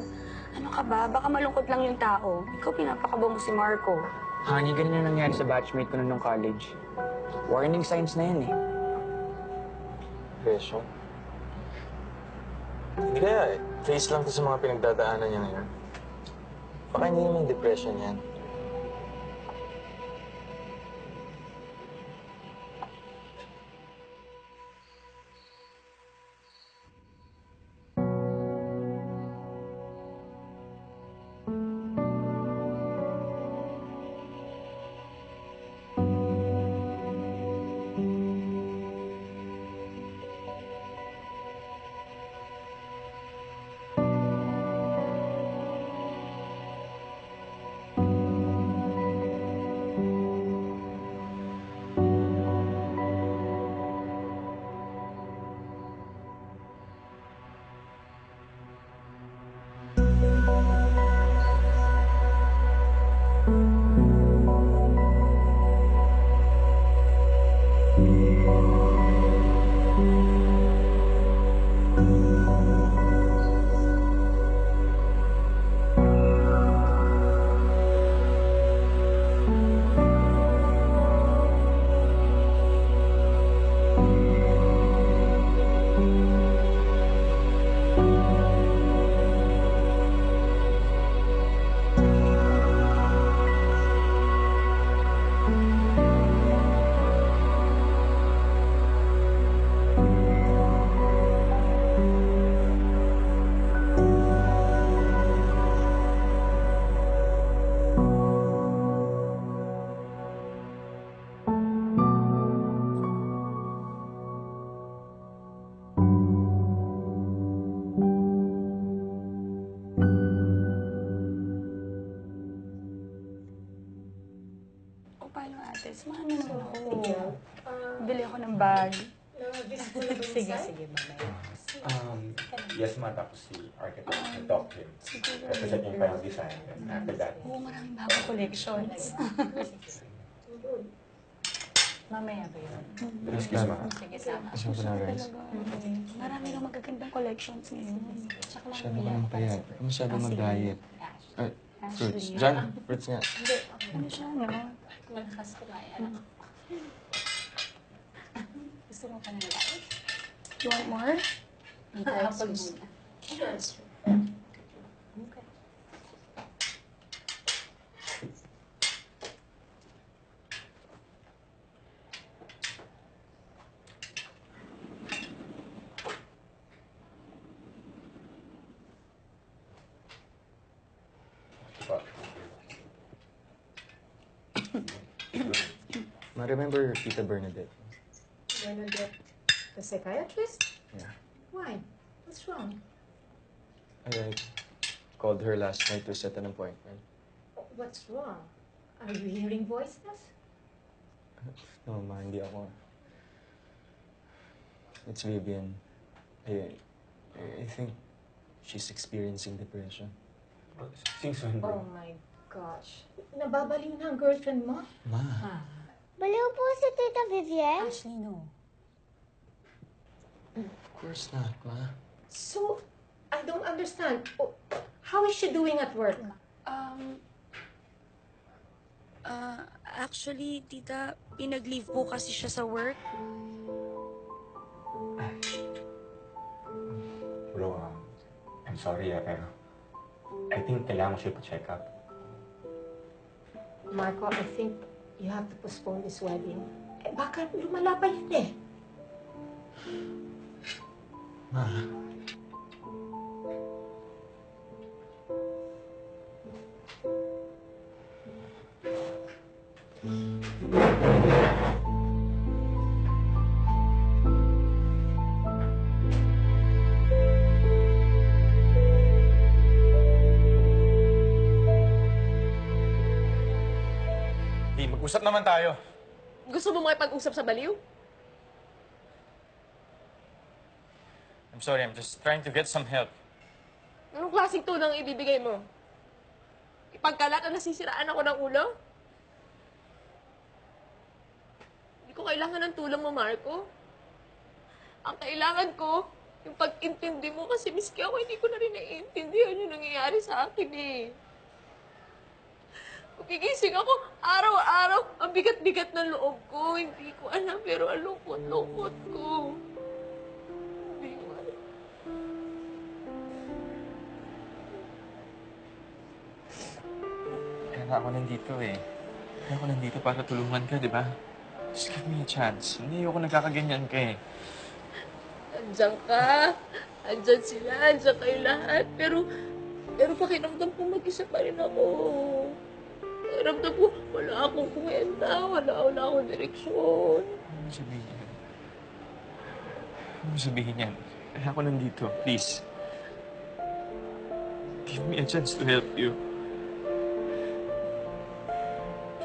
Ano ka ba? Baka malungkot lang yung tao. Ikaw pinapakaba mo si Marco. Honey, ganun na nangyari sa batchmate ko nung college. Warning signs na yan eh. Depression? Hindi kaya eh. Face lang to sa mga pinagdadaanan niya ngayon. Baka hindi naman depression yan. O, paano ate? Samahan mo naman ako. Bili ako ng bag. Sige, sige, mamaya. Yes ma, tapos si architect nag-talk to him. Represent niya yung final design. And after that, Oo, maraming bagong collections. Mamaya ba yun? excuse ma. Sige, sama. Pasensya ko na, guys. Marami kang magagandang collections ngayon. Masyado ka ng payat. Masyado mag-diet. Ay, fruits. John, fruits nga. Ano siya, no? Malakas kumain. Gusto mo pa nila? You want more? Apple muna. Okay. Ma-remember Tita Bernadette? Bernadette, the psychiatrist? Yeah. Why? What's wrong? I called her last night to set an appointment. What's wrong? Are you hearing voices? No, ma, hindi ako. It's Vivian. I think she's experiencing depression. Since when, Oh my gosh. Nababaliw na ang girlfriend mo? Ma. Baliw po si Tita Vivian? Ashley, no. Of course not, ma. So, I don't understand. Oh, how is she doing at work? Actually, tita, pinag-leave po kasi siya sa work. Bro, I'm sorry pero I think kailangan mo siya pa-check up. Marco, I think you have to postpone this wedding. Eh, baka lumala pa yun eh. Ma, Di, mag-usap naman tayo. Gusto mo makipag-usap sa baliw? I'm sorry, I'm just trying to get some help. Anong klaseng tulong ibibigay mo? Ipagkalat na nasisiraan ako ng ulo? Hindi ko kailangan ng tulong mo, Marco. Ang kailangan ko, yung pag-intindi mo kasi miski ako, hindi ko na rin naiintindihan yung nangyayari sa akin eh. Gigising ako, araw-araw, ang bigat-bigat ng loob ko. Hindi ko alam, pero ang lungkot-lungkot ko. Hindi ko alam. Kaya nga ako nandito eh. Kaya ako nandito para tulungan ka, di ba? Just give me a chance. Hindi ako nagkakaganyan ka eh. Andiyan ka. Andiyan sila. Andiyan kayo lahat. Pero pakiramdam ko mag-isa pa rin ako. Pakiramdam ko, wala akong kwenta. Wala akong direksyon. Ano mo sabihin yan? Ano mo sabihin yan? Kaya ako nandito. Please. Give me a chance to help you.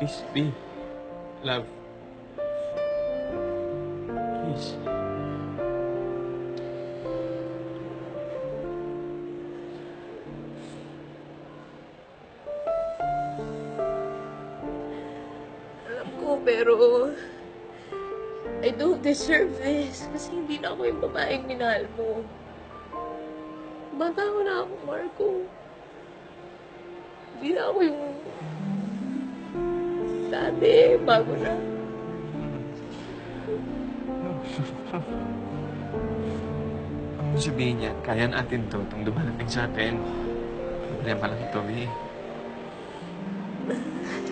Please, be. Love. Please. Alam ko, pero I don't deserve this. Kasi hindi na ako yung babaeng minahal mo. Bata ko na ako, Marco. Hindi na ako yung dati, bago na. Ano mo sabihin yan? Kaya natin to. Itong dumarating sa atin. Problema lang ito, eh.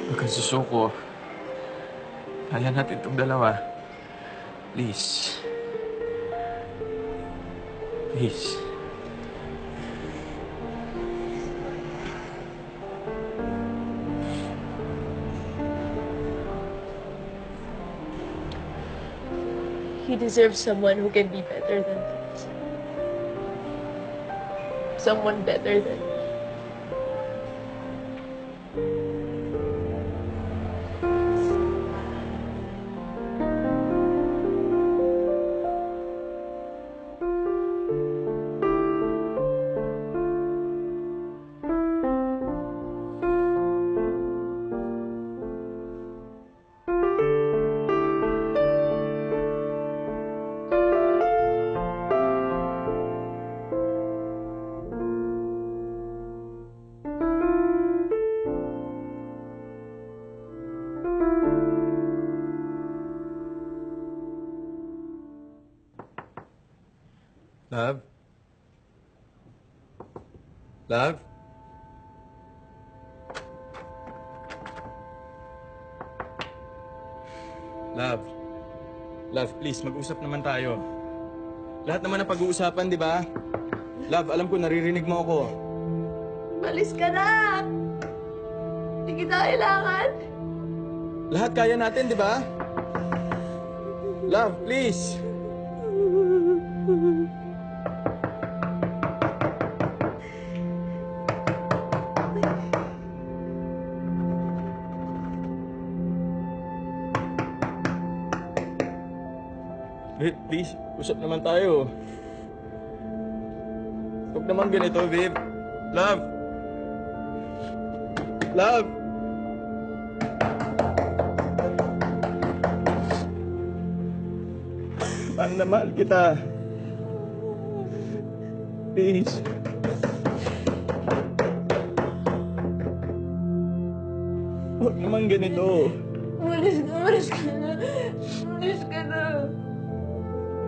Huwag kang susuko. Kaya natin itong dalawa. Please. Please. He deserves someone who can be better than this. Someone better than me. Love? Love? Love? Love, please, mag-usap naman tayo. Lahat naman ang pag-uusapan, di ba? Love, alam ko, naririnig mo ako. Malis ka na! Hindi kita kailangan. Lahat kaya natin, di ba? Love, please. Babe, please, usap naman tayo. Huwag naman ganito, babe. Love! Love! Mahal na mahal kita. Please. Huwag naman ganito. Umalis ka na. Umalis ka na.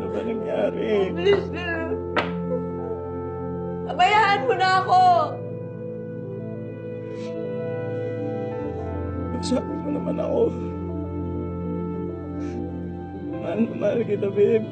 Ano ba nangyari? Umalis ka na. Abayaan mo na ako! Sabi mo naman ako. Mahal na mahal kita, babe.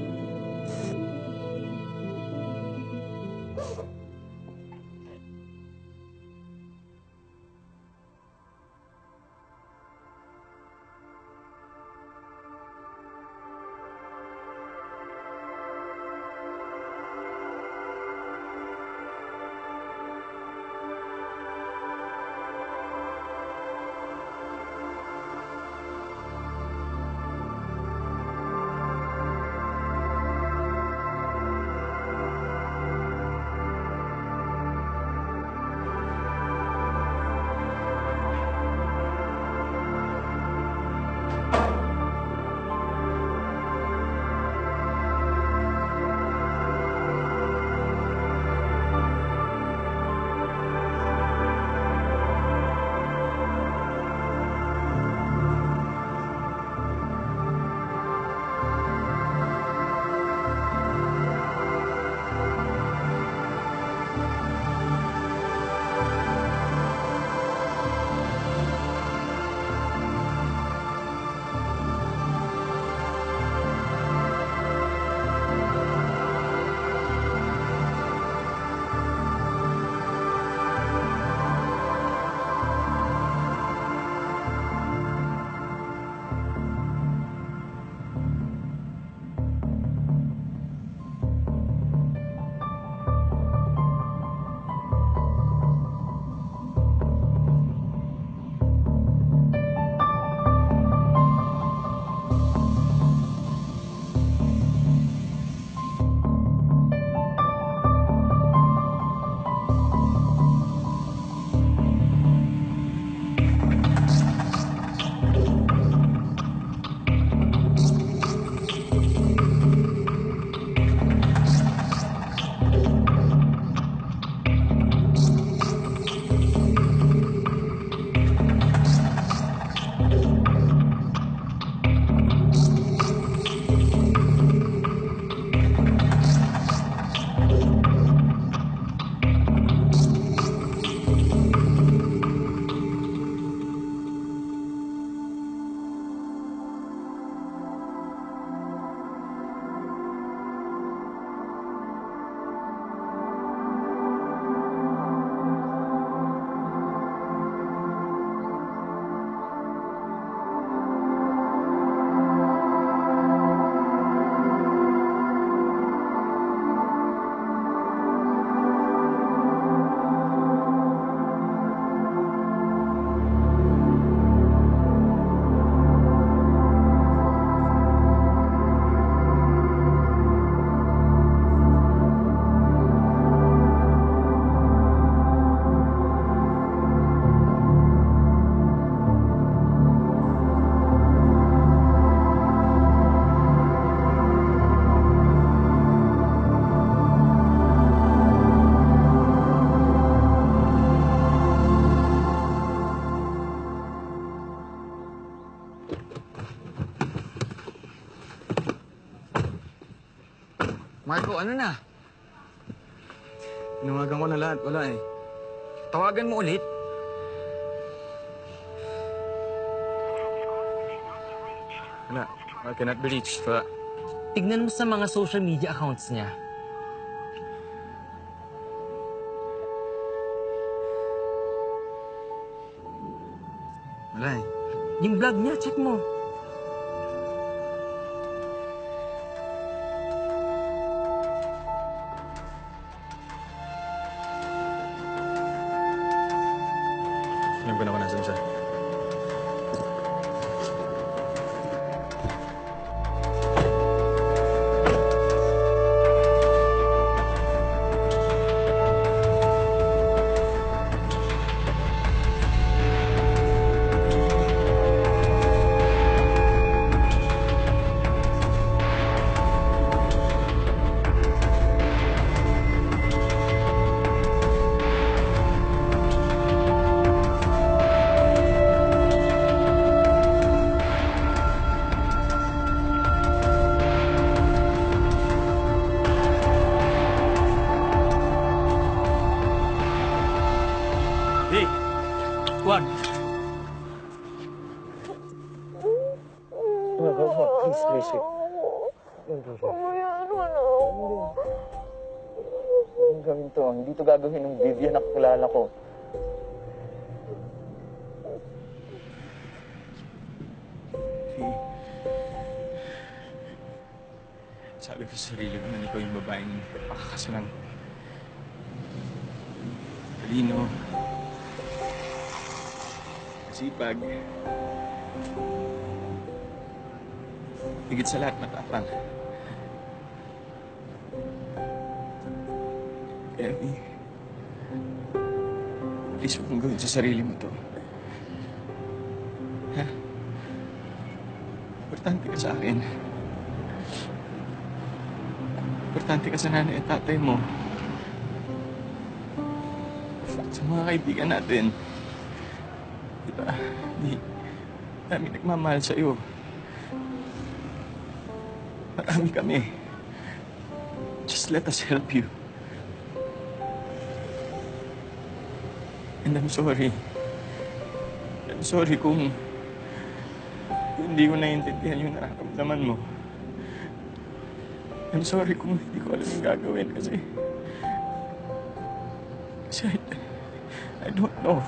Marco, ano na? Tinawagan ko na lahat. Wala eh. Tawagan mo ulit. Wala. I cannot be reached. Wala. Tignan mo sa mga social media accounts niya. Wala eh. Yung vlog niya, check mo. Alam ko na kung nasan siya. Hey! Juan! Please, please. Hindi gawin to. Hindi to gagawin ng Vivian na kakilala ko. Sabi ko sa sarili ko na ikaw yung babaeng pakakasalan ko. Talino. Masipag. Higit sa lahat, matapang. Kaya, please huwag mong gawin sa sarili mo to. Ha? Importante ka sa akin. Importante ka sa nanay at tatay mo. Sa mga kaibigan natin. Diba? Hindi namin nagmamahal sa'yo. Marami kami. Just let us help you. And I'm sorry. I'm sorry kung hindi ko naiintindihan yung nararamdaman mo. I'm sorry kung hindi ko alam yung gagawin kasi I don't know.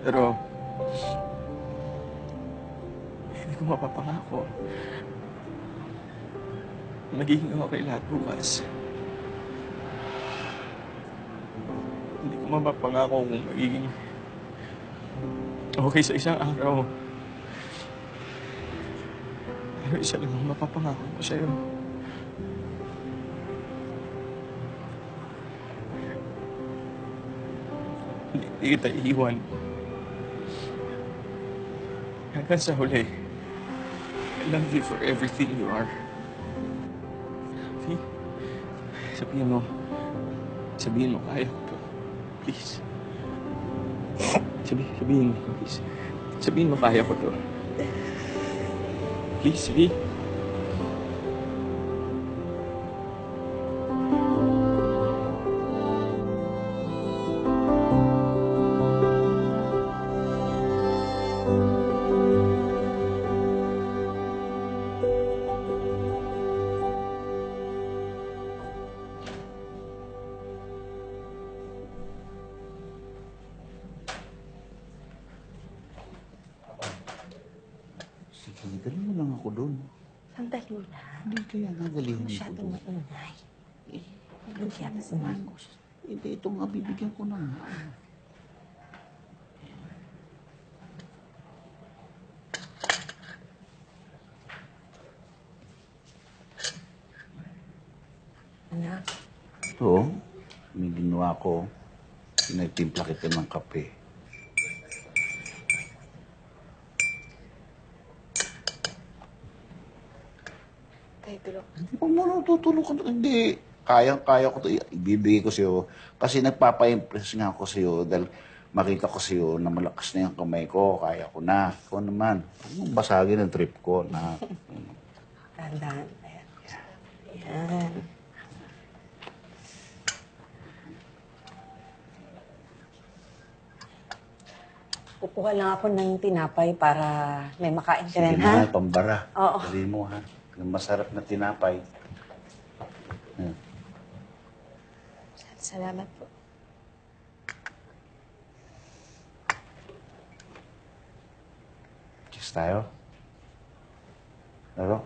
Pero hindi ko mapapangako. Magiging okay lahat bukas. Hindi ko mapapangako kung magiging okay sa isang araw. Pero isa lang ang mapapangako ko sa'yo. Hindi kita iiwan. Hanggang sa huli, I love you for everything you are. See? Sabihin mo, kaya ko to. Please. Sabihin mo, please. Sabihin mo, kaya ko to. Please, V. Sige, dali mo lang ako doon. Sandali lang. Hindi kaya nadalihin ko Masyadong doon. maingay. Bigyan na si Marcos. Hindi, ito nga bibigyan ko na. Anak, Ito, may ginawa ko. Pinagtimpla kita ng kape. tayo tulog. Hindi pa mo natutulog ka. Hindi. Kayang-kaya ko ito. Ibibigay ko sa'yo. Kasi nagpapa-impress nga ako sa'yo dahil makita ko sa'yo na malakas na yung kamay ko. Kaya ko na. Ikaw naman. Huwag mong basagin ang trip ko na. Tandaan, Yan. Kukuha lang ako ng tinapay para may makain ka Sige rin, ha? na, pambara. Oo. Dali mo, ha? Yung masarap na tinapay. Salamat po. Kiss tayo? Laro?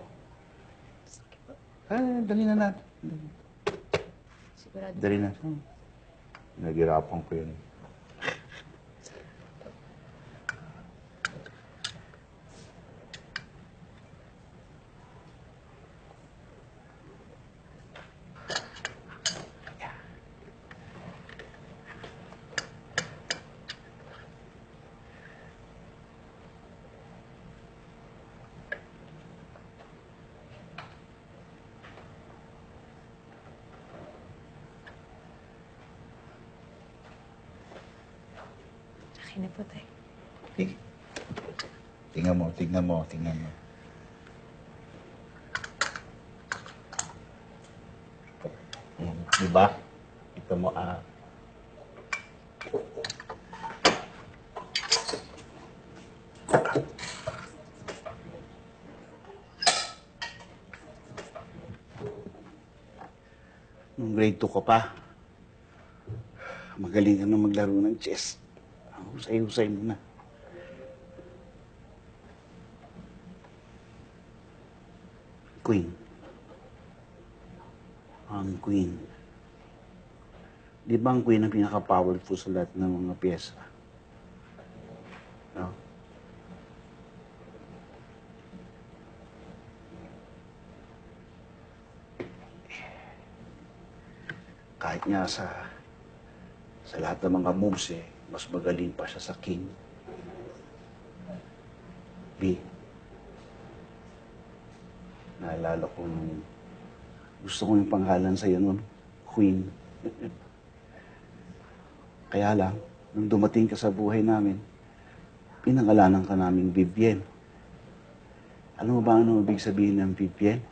Dali na natin. Sigurado. Dali na. Naghirapan ko yun. Akin na po, Tay. Sige. Tingnan mo, tingnan mo, tingnan mo. Diba? Ito mo, Nung grade 2 ka pa, magaling ka na maglaro ng chess. Husay-husay mo na. Queen. Ang queen. Di ba ang queen ang pinaka-powerful sa lahat ng mga pyesa? No? Kahit nga sa lahat ng mga moves mas magaling pa siya sa king. B. Naalala ko nung gusto ko yung pangalan sa'yo nun, Queen. Kaya lang, nung dumating ka sa buhay namin, pinangalanan ka naming Vivienne. Alam mo ba ano ibig sabihin ng Vivienne?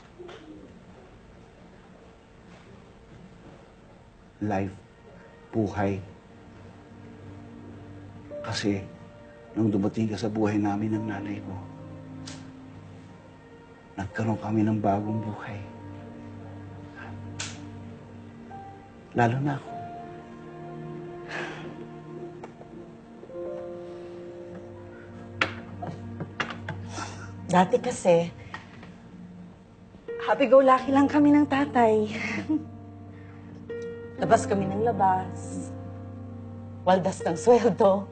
Life, buhay. Kasi, nung dumating ka sa buhay namin ng nanay mo, nagkaroon kami ng bagong buhay. Lalo na ako. Dati kasi, happy-go-lucky lang kami ng tatay. Labas kami ng labas. Waldas ng sweldo.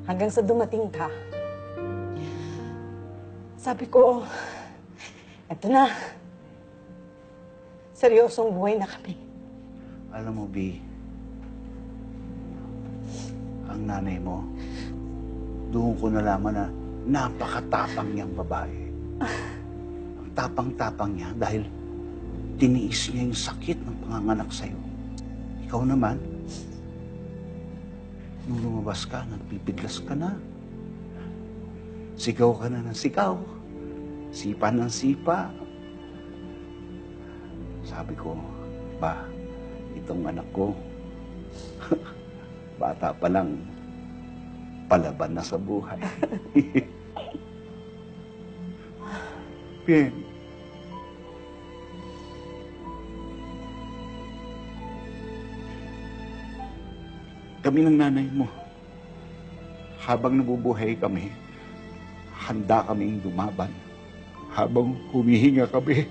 Hanggang sa dumating ka. Sabi ko, eto na. Seryosong buhay na kami. Alam mo, B, ang nanay mo, doon ko nalaman na napakatapang niyang babae. Ang tapang-tapang niya dahil tiniis niya yung sakit ng panganganak sa'yo. Ikaw naman, nung lumabas ka, nagpipiglas ka na. Sigaw ka na ng sigaw. Sipa ng sipa. Sabi ko, ba, itong anak ko, bata pa lang, palaban na sa buhay. Bien. Kami ng nanay mo, habang nabubuhay kami, handa kaming lumaban. Habang humihinga kami,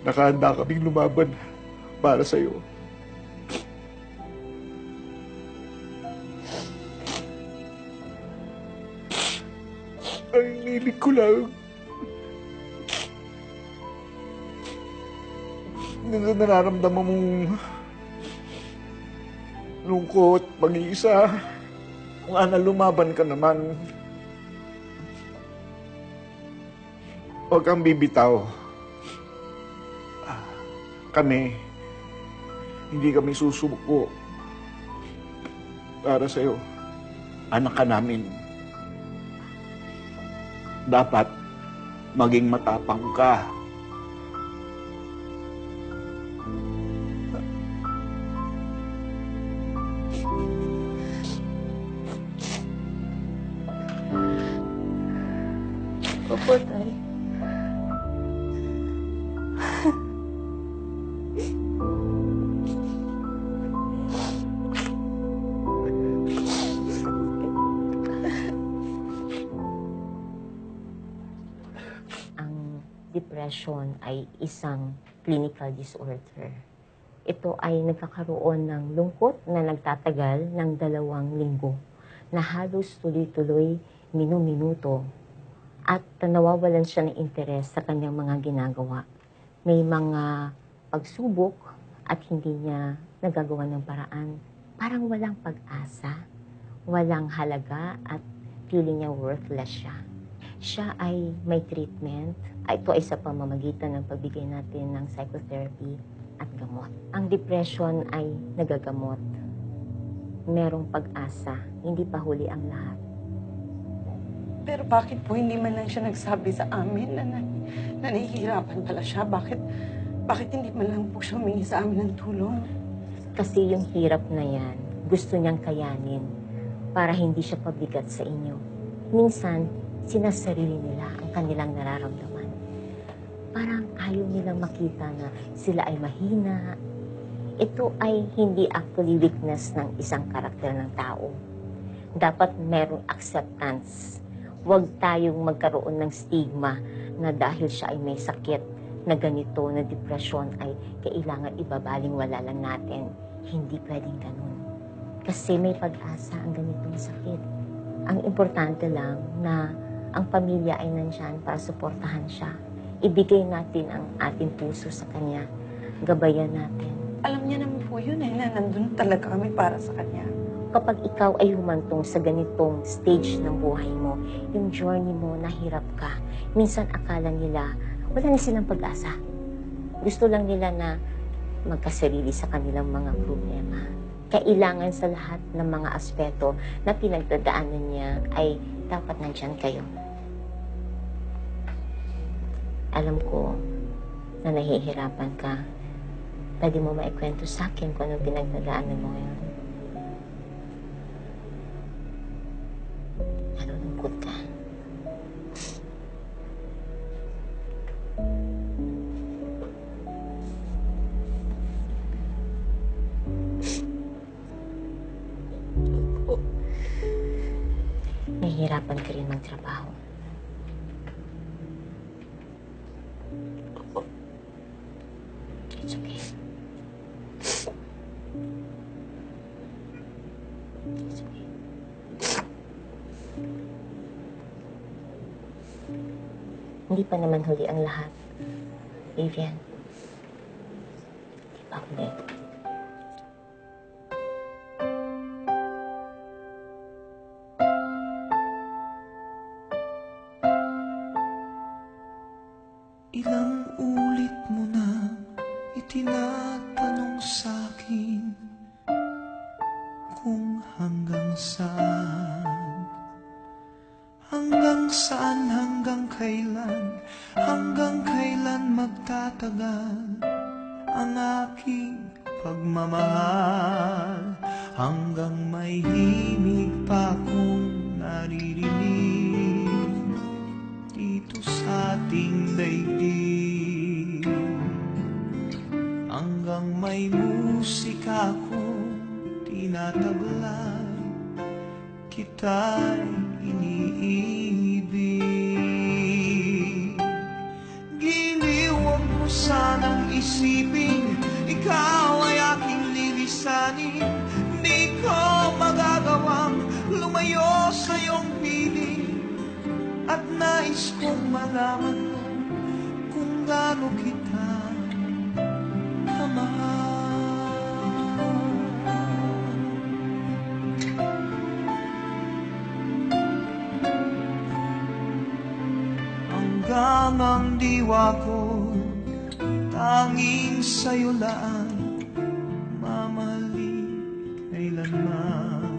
nakahanda kaming lumaban para sa'yo. Ang inilig ko lang, nararamdaman mong lungkot, pag-iisa. Kung ana, lumaban ka naman. Huwag kang bibitaw. Kami, hindi kami susuko para sa'yo. Anak ka namin. Dapat, maging matapang ka. Opo, Tay. Depression ay isang clinical disorder. Ito ay nagkakaroon ng lungkot na nagtatagal ng 2 linggo na halos tuloy-tuloy, minu-minuto at nawawalan siya ng interes sa kanyang mga ginagawa. May mga pagsubok at hindi niya nagagawa ng paraan. Parang walang pag-asa, walang halaga at feeling niya worthless siya. Siya ay may treatment. Ito ay sa pamamagitan ng pagbigay natin ng psychotherapy at gamot. Ang depression ay nagagamot. Merong pag-asa. Hindi pa huli ang lahat. Pero bakit po hindi man lang siya nagsabi sa amin na nahihirapan pala siya? Bakit hindi man lang po siya humingi sa amin ng tulong? Kasi yung hirap na yan, gusto niyang kayanin para hindi siya pabigat sa inyo. Minsan, sinasarili nila ang kanilang nararamdaman. Parang ayaw nilang makita na sila ay mahina. Ito ay hindi actually weakness ng isang karakter ng tao. Dapat merong acceptance. Huwag tayong magkaroon ng stigma na dahil siya ay may sakit na ganito, na depression, ay kailangan ibabaling-wala lang natin. Hindi pwedeng ganun. Kasi may pag-asa ang ganitong sakit. Ang importante lang na ang pamilya ay nandyan para suportahan siya. Ibigay natin ang ating puso sa kanya. Gabayan natin. Alam niya naman po yun na nandun talaga kami para sa kanya. Kapag ikaw ay humantong sa ganitong stage ng buhay mo, yung journey mo, nahirap ka, minsan akala nila, wala na silang pag-asa. Gusto lang nila na magkasarili sa kanilang mga problema. Kailangan sa lahat ng mga aspeto na pinagdadaanan niya ay dapat nandyan kayo. Alam ko na nahihirapan ka. Pwede mo maikwento sa akin kung anong pinagdadaanan mo ngayon. Nalulungkot ka. Nahihirapan ka rin magtrabaho. It's okay. It's okay. Hindi pa naman huli ang lahat. Vivian. Hindi pa huli. Ilang ulit mo na itinatanong sa'kin kung hanggang saan, hanggang kailan magtatagal ang aking pagmamahal, hanggang may himig pa akong naririnig dito sa ating daigdig, hanggang may musika akong tinataglay, kita'y iniibig. Giliw, huwag mo sanang isipin, ikaw ay aking lilisanin. Di ko magagawang lumayo sa iyong piling, at nais kong malaman mo kung gaano kita kamahal. Hanggang ang diwa ko tanging sa'yo lang mamahalin kailanman.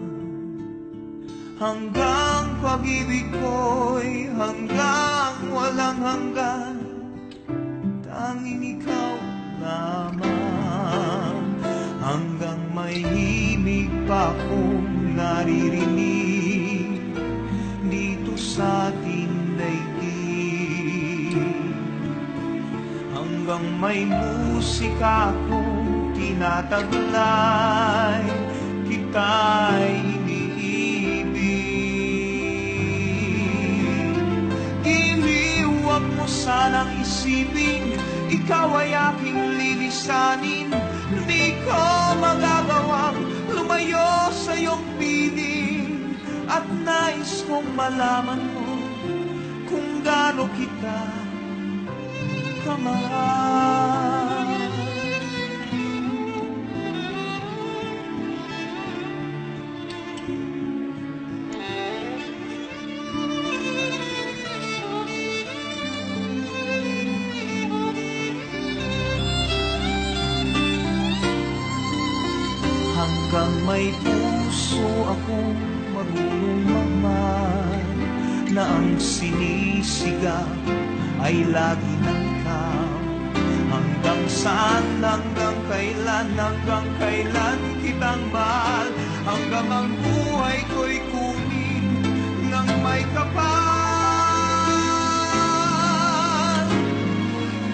hanggang pag-ibig ko'y hanggang walang hanggan. Tanging ikaw lamang, hanggang may himig pa akong naririnig dito sa ating daigdig. Hanggang may musika akong tinataglay, kita'y iniibig. Iniwag mo sanang isipin, ikaw ay aking lilisanin. Di ko magagawang lumayo sa iyong piling, at nais kong malaman mo kung gaano kita kamahal. Hanggang may puso akong marunong magmahal, na ang sinisigaw ay lagi ng ikaw. Hanggang saan, hanggang kailan kitang mahal, hanggang ang buhay ko'y kunin ng may kapal.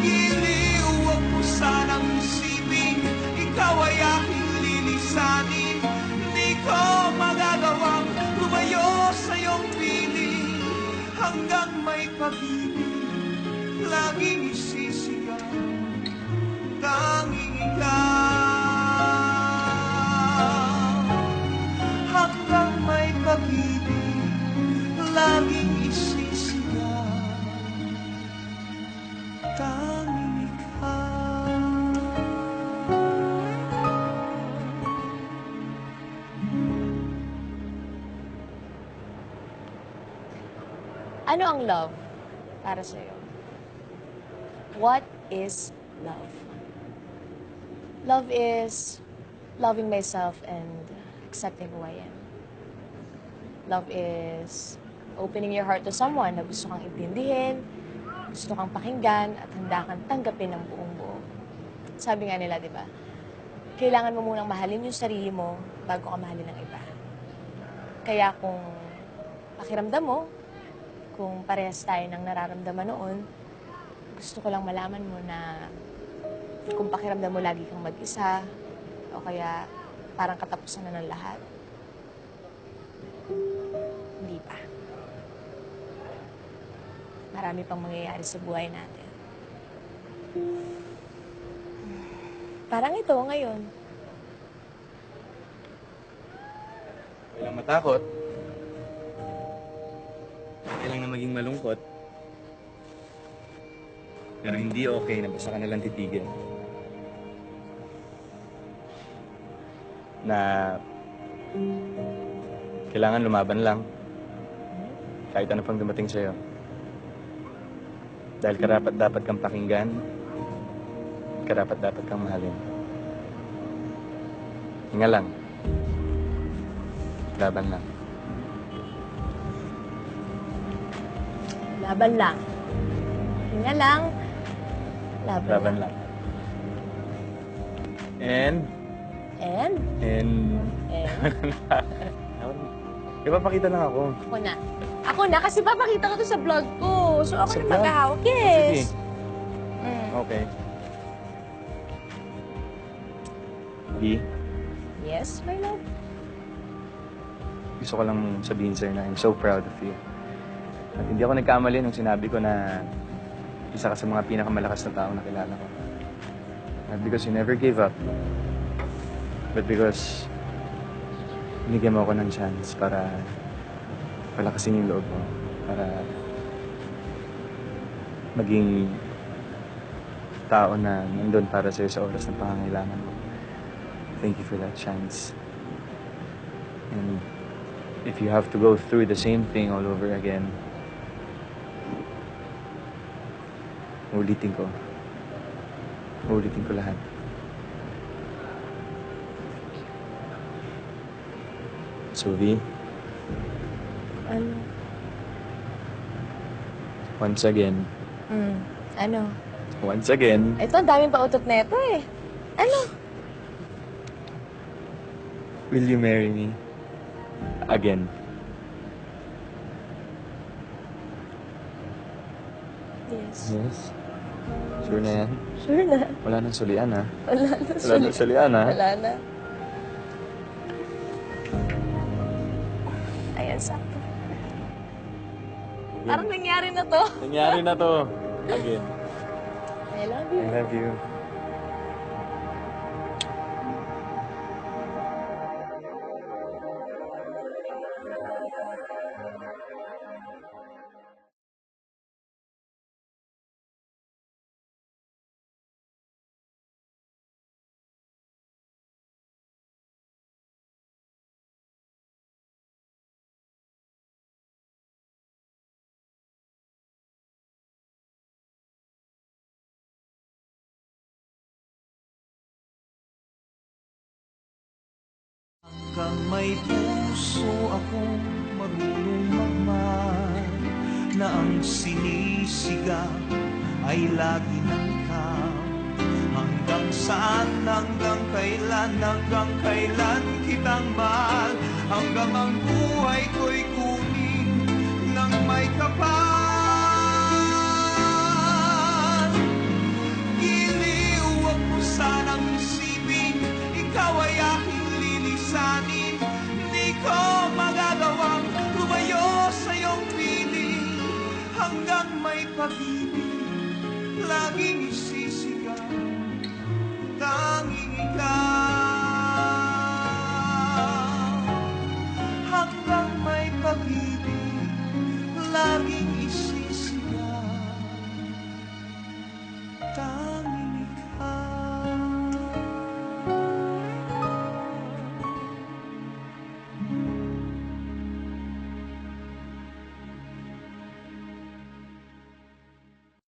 Iliwag mo sanang isipin, ikaw ay aking lilisanin. Di ko magagawang lumayo sa iyong piling, hanggang may pag-ibig laging isisigaw. Tanging ikaw, hanggang may pag-ibig laging isisigaw. Tanging ikaw. Ano ang love para sa'yo? What is love? Love is loving myself and accepting who I am. Love is opening your heart to someone na gusto kang intindihin, gusto kang pakinggan, at handa kang tanggapin ng buong buo. Sabi nga nila, di ba? Kailangan mo munang mahalin yung sarili mo bago ka mahalin ng iba. Kaya kung pakiramdam mo, kung parehas tayo ng nararamdaman noon, gusto ko lang malaman mo na kung pakiramdam mo lagi kang mag-isa, o kaya parang katapusan na ng lahat, hindi pa. Marami pang mangyayari sa buhay natin. Parang ito ngayon. Walang matakot. Okay lang na maging malungkot. Pero hindi okay na basta ka nalang titigil. Na kailangan lumaban lang kahit ano pang dumating sa'yo. Dahil karapat-dapat kang pakinggan, karapat-dapat kang mahalin. Hinga lang. Laban lang. Laban lang. Hinga lang. Laban lang. And? Ipapakita lang ako. Ako na, kasi papakita ko to sa vlog ko. So ako Sa na vlog? maghahawak. Yes. Sige. Okay. Di, Yes, my love. gusto ko lang sabihin sa'yo na I'm so proud of you. At hindi ako nagkamali nung sinabi ko na isa ka sa mga pinakamalakas na tao na kilala ko. Not because you never gave up, but because binigyan mo ako ng chance para palakasin yung loob mo, para maging tao na nandun para sa'yo sa oras ng pangangailangan mo. Thank you for that chance. And if you have to go through the same thing all over again, ulitin ko. Ulitin ko lahat. So, V, Ano? Once again. Ano? Once again. Ito, ang daming pautot na ito eh. Ano? Will you marry me? Again. Yes. Yes? Sure na yan? Sure na. Wala nang sulian, ha? Wala na. Wala nang sulian, ha? Wala na. Ayan, sakto. Parang nangyari na to. Nangyari na to. Again. I love you. I love you. Hanggang may puso akong marunong magmahal, na ang sinisigaw ay lagi ng ikaw. Hanggang saan, hanggang kailan kitang mahal, hanggang ang buhay ko'y kunin ng may kapal. Giliw, huwag mo sanang isipin, ikaw ay aking lilisanin. Hindi ko magagawang lumayo sa iyong piling, hanggang may pag-ibig laging isisigaw, tanging ikaw.